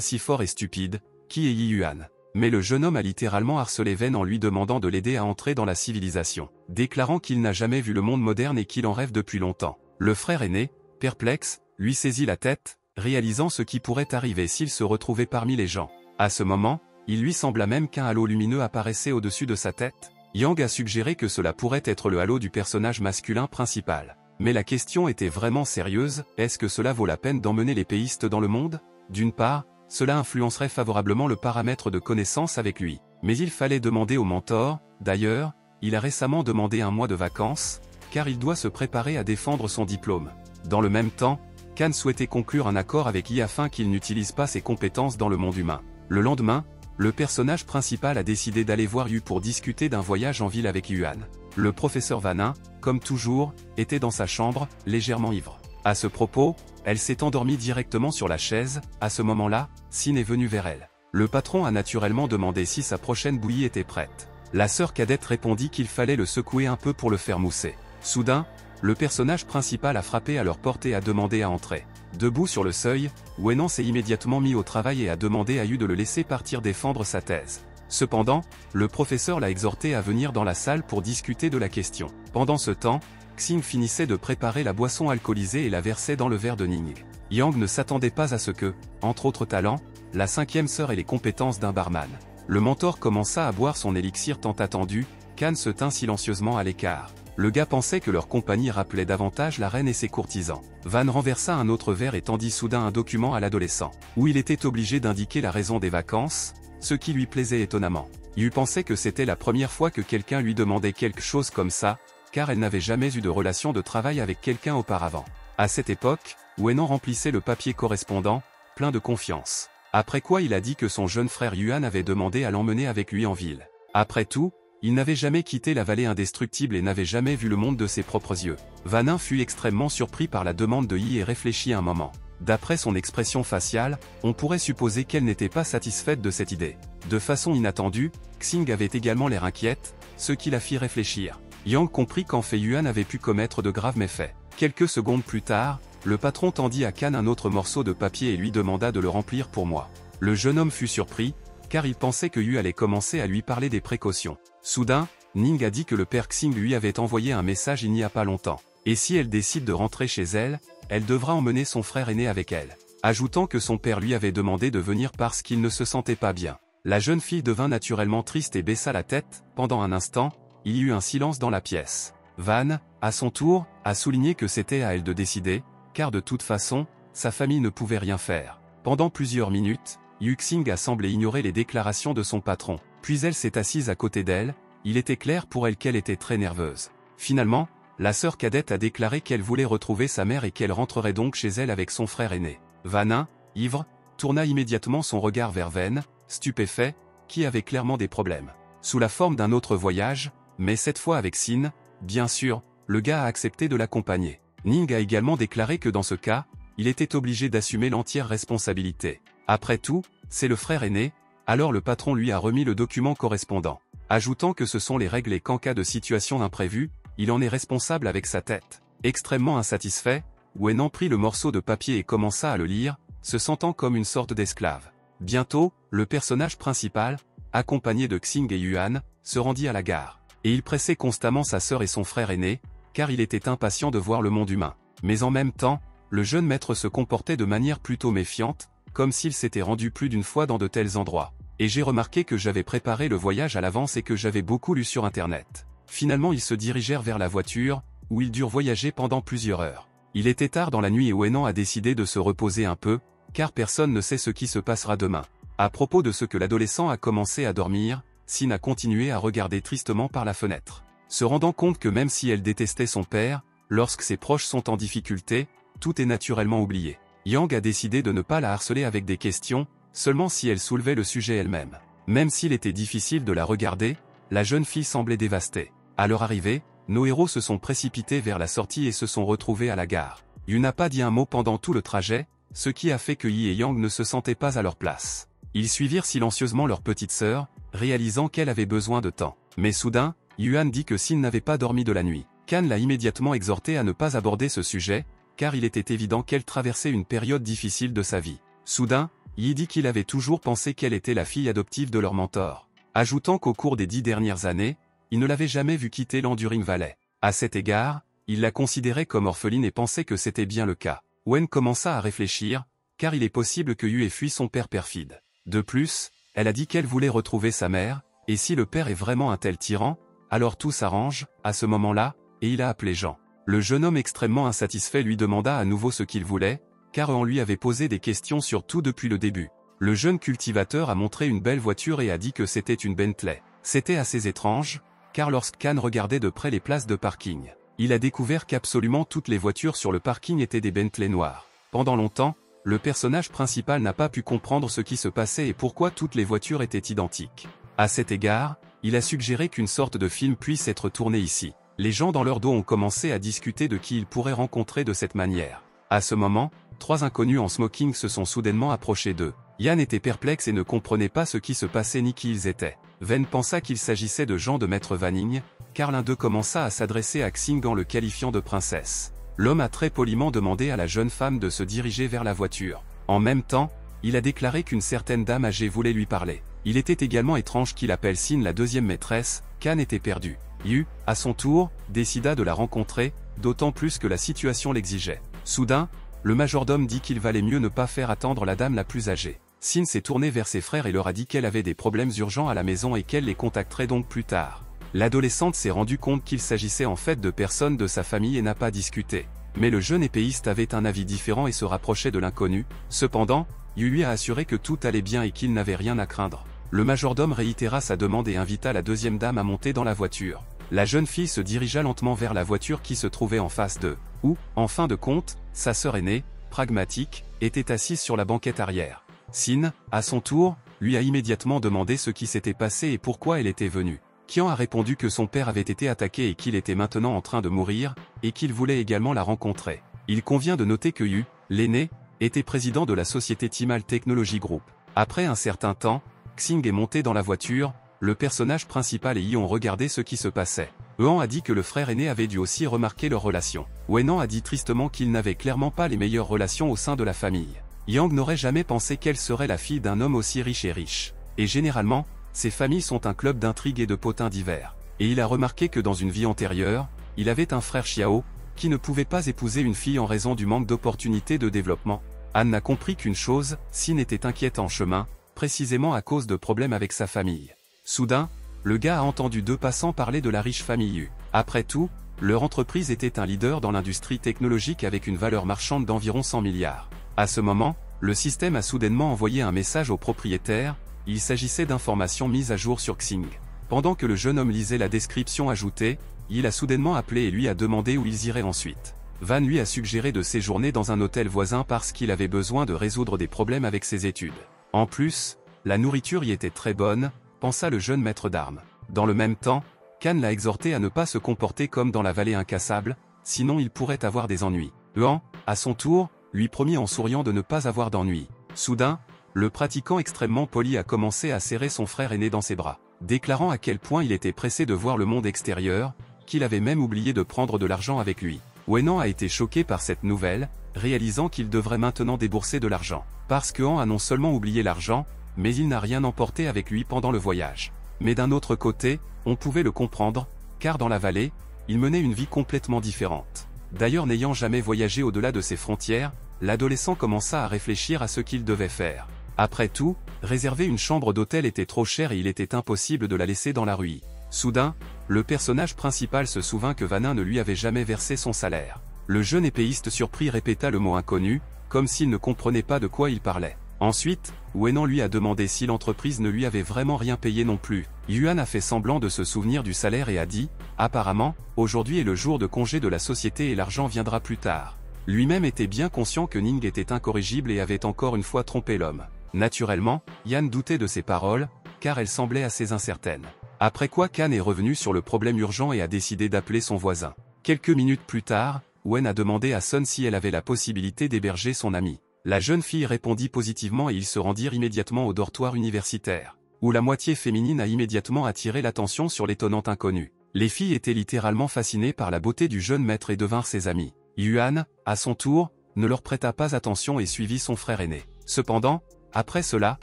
Speaker 1: si fort et stupide, qui est Yi Yuan. Mais le jeune homme a littéralement harcelé Wen en lui demandant de l'aider à entrer dans la civilisation, déclarant qu'il n'a jamais vu le monde moderne et qu'il en rêve depuis longtemps. Le frère aîné, perplexe, lui saisit la tête, réalisant ce qui pourrait arriver s'il se retrouvait parmi les gens. À ce moment, il lui sembla même qu'un halo lumineux apparaissait au-dessus de sa tête. Yang a suggéré que cela pourrait être le halo du personnage masculin principal. Mais la question était vraiment sérieuse, est-ce que cela vaut la peine d'emmener l'épéiste dans le monde? D'une part, cela influencerait favorablement le paramètre de connaissance avec lui. Mais il fallait demander au mentor, d'ailleurs, il a récemment demandé 1 mois de vacances, car il doit se préparer à défendre son diplôme. Dans le même temps, Kan souhaitait conclure un accord avec Yi afin qu'il n'utilise pas ses compétences dans le monde humain. Le lendemain, le personnage principal a décidé d'aller voir Yu pour discuter d'un voyage en ville avec Yuan. Le professeur Vanin, comme toujours, était dans sa chambre, légèrement ivre. À ce propos, elle s'est endormie directement sur la chaise. À ce moment-là, Sin est venu vers elle. Le patron a naturellement demandé si sa prochaine bouillie était prête. La sœur cadette répondit qu'il fallait le secouer un peu pour le faire mousser. Soudain, le personnage principal a frappé à leur porte et a demandé à entrer. Debout sur le seuil, Wenan s'est immédiatement mis au travail et a demandé à Yu de le laisser partir défendre sa thèse. Cependant, le professeur l'a exhorté à venir dans la salle pour discuter de la question. Pendant ce temps, Xin finissait de préparer la boisson alcoolisée et la versait dans le verre de Ning. Yang ne s'attendait pas à ce que, entre autres talents, la 5e sœur ait les compétences d'un barman. Le mentor commença à boire son élixir tant attendu, Kan se tint silencieusement à l'écart. Le gars pensait que leur compagnie rappelait davantage la reine et ses courtisans. Van renversa un autre verre et tendit soudain un document à l'adolescent, où il était obligé d'indiquer la raison des vacances, ce qui lui plaisait étonnamment. Il pensait que c'était la première fois que quelqu'un lui demandait quelque chose comme ça, car elle n'avait jamais eu de relation de travail avec quelqu'un auparavant. À cette époque, Wenan remplissait le papier correspondant, plein de confiance. Après quoi il a dit que son jeune frère Yuan avait demandé à l'emmener avec lui en ville. Après tout, il n'avait jamais quitté la vallée indestructible et n'avait jamais vu le monde de ses propres yeux. Vanin fut extrêmement surpris par la demande de Yi et réfléchit un moment. D'après son expression faciale, on pourrait supposer qu'elle n'était pas satisfaite de cette idée. De façon inattendue, Xing avait également l'air inquiète, ce qui la fit réfléchir. Yang comprit qu'en fait Yuan avait pu commettre de graves méfaits. Quelques secondes plus tard, le patron tendit à Kan un autre morceau de papier et lui demanda de le remplir pour moi. Le jeune homme fut surpris, car il pensait que Yu allait commencer à lui parler des précautions. Soudain, Ning a dit que le père Xing lui avait envoyé un message il n'y a pas longtemps. Et si elle décide de rentrer chez elle, elle devra emmener son frère aîné avec elle. Ajoutant que son père lui avait demandé de venir parce qu'il ne se sentait pas bien. La jeune fille devint naturellement triste et baissa la tête. Pendant un instant, il y eut un silence dans la pièce. Van, à son tour, a souligné que c'était à elle de décider, car de toute façon, sa famille ne pouvait rien faire. Pendant plusieurs minutes, Yu Xing a semblé ignorer les déclarations de son patron. Puis elle s'est assise à côté d'elle, il était clair pour elle qu'elle était très nerveuse. Finalement, la sœur cadette a déclaré qu'elle voulait retrouver sa mère et qu'elle rentrerait donc chez elle avec son frère aîné. Vanin, ivre, tourna immédiatement son regard vers Ven, stupéfait, qui avait clairement des problèmes. Sous la forme d'un autre voyage, mais cette fois avec Sin, bien sûr, le gars a accepté de l'accompagner. Ning a également déclaré que dans ce cas, il était obligé d'assumer l'entière responsabilité. Après tout, c'est le frère aîné, alors le patron lui a remis le document correspondant. Ajoutant que ce sont les règles et qu'en cas de situation imprévue, il en est responsable avec sa tête. Extrêmement insatisfait, Wen en prit le morceau de papier et commença à le lire, se sentant comme une sorte d'esclave. Bientôt, le personnage principal, accompagné de Xing et Yuan, se rendit à la gare. Et il pressait constamment sa sœur et son frère aîné, car il était impatient de voir le monde humain. Mais en même temps, le jeune maître se comportait de manière plutôt méfiante, comme s'il s'était rendu plus d'une fois dans de tels endroits. Et j'ai remarqué que j'avais préparé le voyage à l'avance et que j'avais beaucoup lu sur internet. Finalement ils se dirigèrent vers la voiture, où ils durent voyager pendant plusieurs heures. Il était tard dans la nuit et Wenan a décidé de se reposer un peu, car personne ne sait ce qui se passera demain. À propos de ce que l'adolescent a commencé à dormir, Sin a continué à regarder tristement par la fenêtre. Se rendant compte que même si elle détestait son père, lorsque ses proches sont en difficulté, tout est naturellement oublié. Yang a décidé de ne pas la harceler avec des questions, seulement si elle soulevait le sujet elle-même. Même s'il était difficile de la regarder, la jeune fille semblait dévastée. À leur arrivée, nos héros se sont précipités vers la sortie et se sont retrouvés à la gare. Yu n'a pas dit un mot pendant tout le trajet, ce qui a fait que Yi et Yang ne se sentaient pas à leur place. Ils suivirent silencieusement leur petite sœur, réalisant qu'elle avait besoin de temps. Mais soudain, Yuan dit que Sin n'avait pas dormi de la nuit. Kan l'a immédiatement exhorté à ne pas aborder ce sujet, car il était évident qu'elle traversait une période difficile de sa vie. Soudain, Yi dit qu'il avait toujours pensé qu'elle était la fille adoptive de leur mentor. Ajoutant qu'au cours des 10 dernières années, il ne l'avait jamais vue quitter l'Enduring Valley. À cet égard, il la considérait comme orpheline et pensait que c'était bien le cas. Wen commença à réfléchir, car il est possible que Yu ait fui son père perfide. De plus, elle a dit qu'elle voulait retrouver sa mère, et si le père est vraiment un tel tyran, alors tout s'arrange, à ce moment-là, et il a appelé Jean. Le jeune homme extrêmement insatisfait lui demanda à nouveau ce qu'il voulait, car on lui avait posé des questions sur tout depuis le début. Le jeune cultivateur a montré une belle voiture et a dit que c'était une Bentley. C'était assez étrange, car lorsque Kan regardait de près les places de parking, il a découvert qu'absolument toutes les voitures sur le parking étaient des Bentley noires. Pendant longtemps, le personnage principal n'a pas pu comprendre ce qui se passait et pourquoi toutes les voitures étaient identiques. À cet égard, il a suggéré qu'une sorte de film puisse être tourné ici. Les gens dans leur dos ont commencé à discuter de qui ils pourraient rencontrer de cette manière. À ce moment, 3 inconnus en smoking se sont soudainement approchés d'eux. Yan était perplexe et ne comprenait pas ce qui se passait ni qui ils étaient. Ven pensa qu'il s'agissait de gens de Maître Vanning, car l'un d'eux commença à s'adresser à Xing en le qualifiant de princesse. L'homme a très poliment demandé à la jeune femme de se diriger vers la voiture. En même temps, il a déclaré qu'une certaine dame âgée voulait lui parler. Il était également étrange qu'il appelle Sin la deuxième maîtresse. Kan était perdu. Yu, à son tour, décida de la rencontrer, d'autant plus que la situation l'exigeait. Soudain, le majordome dit qu'il valait mieux ne pas faire attendre la dame la plus âgée. Sin s'est tournée vers ses frères et leur a dit qu'elle avait des problèmes urgents à la maison et qu'elle les contacterait donc plus tard. L'adolescente s'est rendue compte qu'il s'agissait en fait de personnes de sa famille et n'a pas discuté. Mais le jeune épéiste avait un avis différent et se rapprochait de l'inconnu. Cependant, Yu lui a assuré que tout allait bien et qu'il n'avait rien à craindre. Le majordome réitéra sa demande et invita la deuxième dame à monter dans la voiture. La jeune fille se dirigea lentement vers la voiture qui se trouvait en face d'eux, où, en fin de compte, sa sœur aînée, pragmatique, était assise sur la banquette arrière. Sin, à son tour, lui a immédiatement demandé ce qui s'était passé et pourquoi elle était venue. Qian a répondu que son père avait été attaqué et qu'il était maintenant en train de mourir, et qu'il voulait également la rencontrer. Il convient de noter que Yu, l'aîné, était président de la société Timal Technology Group. Après un certain temps, Xing est monté dans la voiture, le personnage principal et Yi ont regardé ce qui se passait. Huan a dit que le frère aîné avait dû aussi remarquer leur relation. Wenan a dit tristement qu'ils n'avaient clairement pas les meilleures relations au sein de la famille. Yang n'aurait jamais pensé qu'elle serait la fille d'un homme aussi riche. Et généralement, ces familles sont un club d'intrigues et de potins divers. Et il a remarqué que dans une vie antérieure, il avait un frère Xiao, qui ne pouvait pas épouser une fille en raison du manque d'opportunités de développement. Han n'a compris qu'une chose, Sin était inquiète en chemin, précisément à cause de problèmes avec sa famille. Soudain, le gars a entendu deux passants parler de la riche famille Yu. Après tout, leur entreprise était un leader dans l'industrie technologique avec une valeur marchande d'environ 100 milliards. À ce moment, le système a soudainement envoyé un message au propriétaire, il s'agissait d'informations mises à jour sur Xing. Pendant que le jeune homme lisait la description ajoutée, il a soudainement appelé et lui a demandé où ils iraient ensuite. Van lui a suggéré de séjourner dans un hôtel voisin parce qu'il avait besoin de résoudre des problèmes avec ses études. En plus, la nourriture y était très bonne, pensa le jeune maître d'armes. Dans le même temps, Kan l'a exhorté à ne pas se comporter comme dans la vallée incassable, sinon il pourrait avoir des ennuis. Huan, à son tour, lui promit en souriant de ne pas avoir d'ennuis. Soudain, le pratiquant extrêmement poli a commencé à serrer son frère aîné dans ses bras, déclarant à quel point il était pressé de voir le monde extérieur, qu'il avait même oublié de prendre de l'argent avec lui. Wenan a été choqué par cette nouvelle, réalisant qu'il devrait maintenant débourser de l'argent. Parce que Han a non seulement oublié l'argent, mais il n'a rien emporté avec lui pendant le voyage. Mais d'un autre côté, on pouvait le comprendre, car dans la vallée, il menait une vie complètement différente. D'ailleurs n'ayant jamais voyagé au-delà de ses frontières, l'adolescent commença à réfléchir à ce qu'il devait faire. Après tout, réserver une chambre d'hôtel était trop cher et il était impossible de la laisser dans la rue. Soudain, le personnage principal se souvint que Vanin ne lui avait jamais versé son salaire. Le jeune épéiste surpris répéta le mot inconnu, comme s'il ne comprenait pas de quoi il parlait. Ensuite, Wenan lui a demandé si l'entreprise ne lui avait vraiment rien payé non plus. Yuan a fait semblant de se souvenir du salaire et a dit, apparemment, aujourd'hui est le jour de congé de la société et l'argent viendra plus tard. Lui-même était bien conscient que Ning était incorrigible et avait encore une fois trompé l'homme. Naturellement, Yan doutait de ses paroles, car elles semblaient assez incertaines. Après quoi Kan est revenu sur le problème urgent et a décidé d'appeler son voisin. Quelques minutes plus tard, Wen a demandé à Sun si elle avait la possibilité d'héberger son ami. La jeune fille répondit positivement et ils se rendirent immédiatement au dortoir universitaire, où la moitié féminine a immédiatement attiré l'attention sur l'étonnant inconnu. Les filles étaient littéralement fascinées par la beauté du jeune maître et devinrent ses amis. Yuan, à son tour, ne leur prêta pas attention et suivit son frère aîné. Cependant, après cela,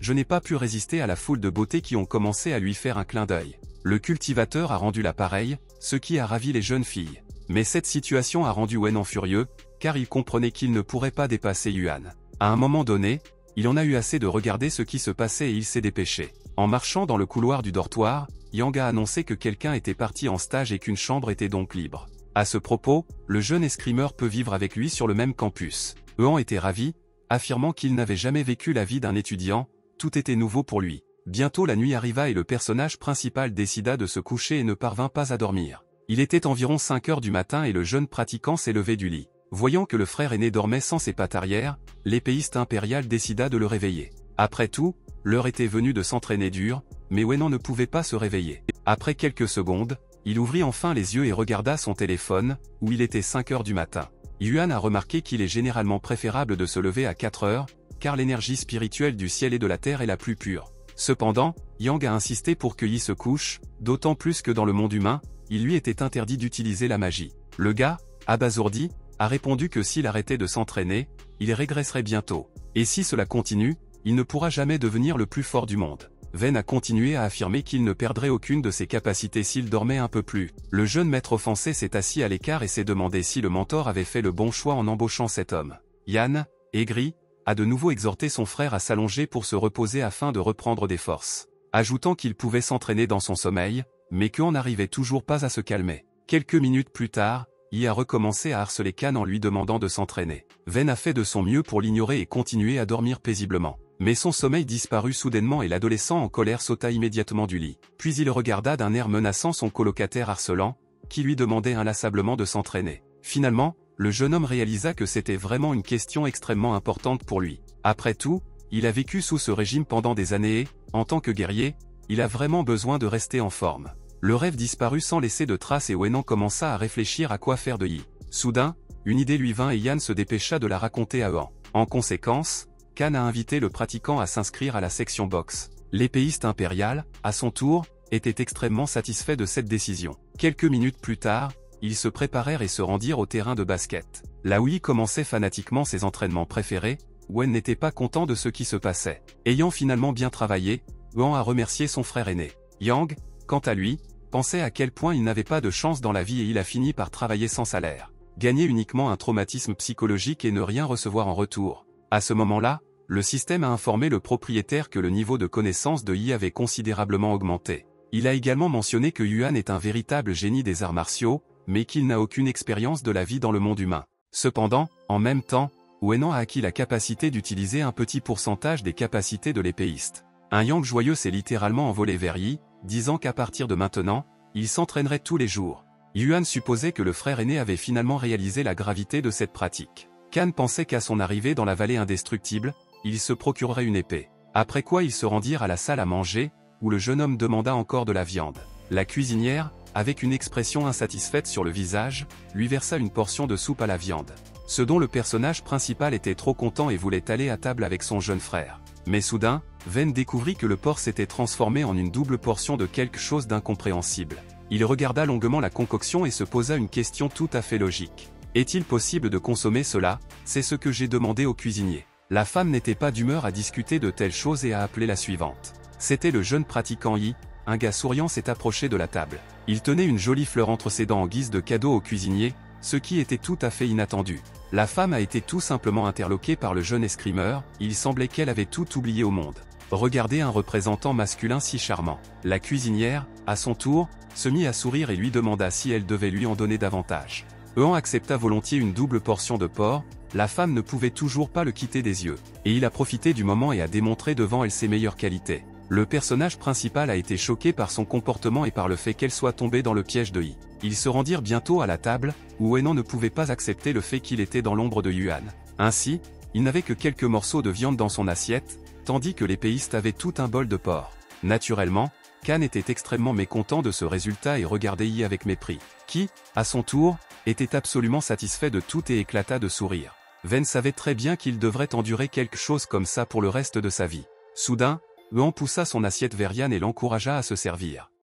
Speaker 1: je n'ai pas pu résister à la foule de beauté qui ont commencé à lui faire un clin d'œil. Le cultivateur a rendu l'appareil, ce qui a ravi les jeunes filles. Mais cette situation a rendu Wenan furieux, car il comprenait qu'il ne pourrait pas dépasser Yuan. À un moment donné, il en a eu assez de regarder ce qui se passait et il s'est dépêché. En marchant dans le couloir du dortoir, Yang a annoncé que quelqu'un était parti en stage et qu'une chambre était donc libre. À ce propos, le jeune escrimeur peut vivre avec lui sur le même campus. Huan était ravi, affirmant qu'il n'avait jamais vécu la vie d'un étudiant, tout était nouveau pour lui. Bientôt la nuit arriva et le personnage principal décida de se coucher et ne parvint pas à dormir. Il était environ 5 heures du matin et le jeune pratiquant s'est levé du lit. Voyant que le frère aîné dormait sans ses pattes arrière, l'épéiste impérial décida de le réveiller. Après tout, l'heure était venue de s'entraîner dur, mais Wenan ne pouvait pas se réveiller. Après quelques secondes, il ouvrit enfin les yeux et regarda son téléphone, où il était 5 heures du matin. Yuan a remarqué qu'il est généralement préférable de se lever à 4 heures, car l'énergie spirituelle du ciel et de la terre est la plus pure. Cependant, Yang a insisté pour que Yi se couche, d'autant plus que dans le monde humain, il lui était interdit d'utiliser la magie. Le gars, abasourdi, a répondu que s'il arrêtait de s'entraîner, il régresserait bientôt. Et si cela continue, il ne pourra jamais devenir le plus fort du monde. Ven a continué à affirmer qu'il ne perdrait aucune de ses capacités s'il dormait un peu plus. Le jeune maître offensé s'est assis à l'écart et s'est demandé si le mentor avait fait le bon choix en embauchant cet homme. Yan, aigri, a de nouveau exhorté son frère à s'allonger pour se reposer afin de reprendre des forces, ajoutant qu'il pouvait s'entraîner dans son sommeil, mais qu'on n'arrivait toujours pas à se calmer. Quelques minutes plus tard, Yi a recommencé à harceler Kan en lui demandant de s'entraîner. Ven a fait de son mieux pour l'ignorer et continuer à dormir paisiblement. Mais son sommeil disparut soudainement et l'adolescent en colère sauta immédiatement du lit. Puis il regarda d'un air menaçant son colocataire harcelant, qui lui demandait inlassablement de s'entraîner. Finalement, le jeune homme réalisa que c'était vraiment une question extrêmement importante pour lui. Après tout, Il a vécu sous ce régime pendant des années et, en tant que guerrier, il a vraiment besoin de rester en forme. Le rêve disparut sans laisser de traces et Wenan commença à réfléchir à quoi faire de Yi. Soudain, une idée lui vint et Yan se dépêcha de la raconter à Euan. En conséquence, Khan a invité le pratiquant à s'inscrire à la section boxe. L'épéiste impérial, à son tour, était extrêmement satisfait de cette décision. Quelques minutes plus tard, ils se préparèrent et se rendirent au terrain de basket. Là où Yi commençait fanatiquement ses entraînements préférés, Wen n'était pas content de ce qui se passait. Ayant finalement bien travaillé, Euan a remercié son frère aîné. Yang, quant à lui, pensait à quel point il n'avait pas de chance dans la vie et il a fini par travailler sans salaire. Gagner uniquement un traumatisme psychologique et ne rien recevoir en retour. À ce moment-là, le système a informé le propriétaire que le niveau de connaissance de Yi avait considérablement augmenté. Il a également mentionné que Yuan est un véritable génie des arts martiaux, mais qu'il n'a aucune expérience de la vie dans le monde humain. Cependant, en même temps, Wenan a acquis la capacité d'utiliser un petit pourcentage des capacités de l'épéiste. Un Yang joyeux s'est littéralement envolé vers Yi, disant qu'à partir de maintenant, il s'entraînerait tous les jours. Yuan supposait que le frère aîné avait finalement réalisé la gravité de cette pratique. Khan pensait qu'à son arrivée dans la vallée indestructible, il se procurerait une épée. Après quoi ils se rendirent à la salle à manger, où le jeune homme demanda encore de la viande. La cuisinière, avec une expression insatisfaite sur le visage, lui versa une portion de soupe à la viande. Ce dont le personnage principal était trop content et voulait aller à table avec son jeune frère. Mais soudain, Ven découvrit que le porc s'était transformé en une double portion de quelque chose d'incompréhensible. Il regarda longuement la concoction et se posa une question tout à fait logique. Est-il possible de consommer cela? C'est ce que j'ai demandé au cuisinier. La femme n'était pas d'humeur à discuter de telles choses et a appelé la suivante. C'était le jeune pratiquant Yi, un gars souriant s'est approché de la table. Il tenait une jolie fleur entre ses dents en guise de cadeau au cuisinier, ce qui était tout à fait inattendu. La femme a été tout simplement interloquée par le jeune escrimeur, il semblait qu'elle avait tout oublié au monde. Regardez un représentant masculin si charmant. La cuisinière, à son tour, se mit à sourire et lui demanda si elle devait lui en donner davantage. Euan accepta volontiers une double portion de porc, la femme ne pouvait toujours pas le quitter des yeux. Et il a profité du moment et a démontré devant elle ses meilleures qualités. Le personnage principal a été choqué par son comportement et par le fait qu'elle soit tombée dans le piège de Yi. Ils se rendirent bientôt à la table, où Wenan ne pouvait pas accepter le fait qu'il était dans l'ombre de Yuan. Ainsi, il n'avait que quelques morceaux de viande dans son assiette, tandis que l'épéiste avait tout un bol de porc. Naturellement, Khan était extrêmement mécontent de ce résultat et regardait Yi avec mépris, qui, à son tour, était absolument satisfait de tout et éclata de sourire. Ven savait très bien qu'il devrait endurer quelque chose comme ça pour le reste de sa vie. Soudain, Euan poussa son assiette vers Yan et l'encouragea à se servir.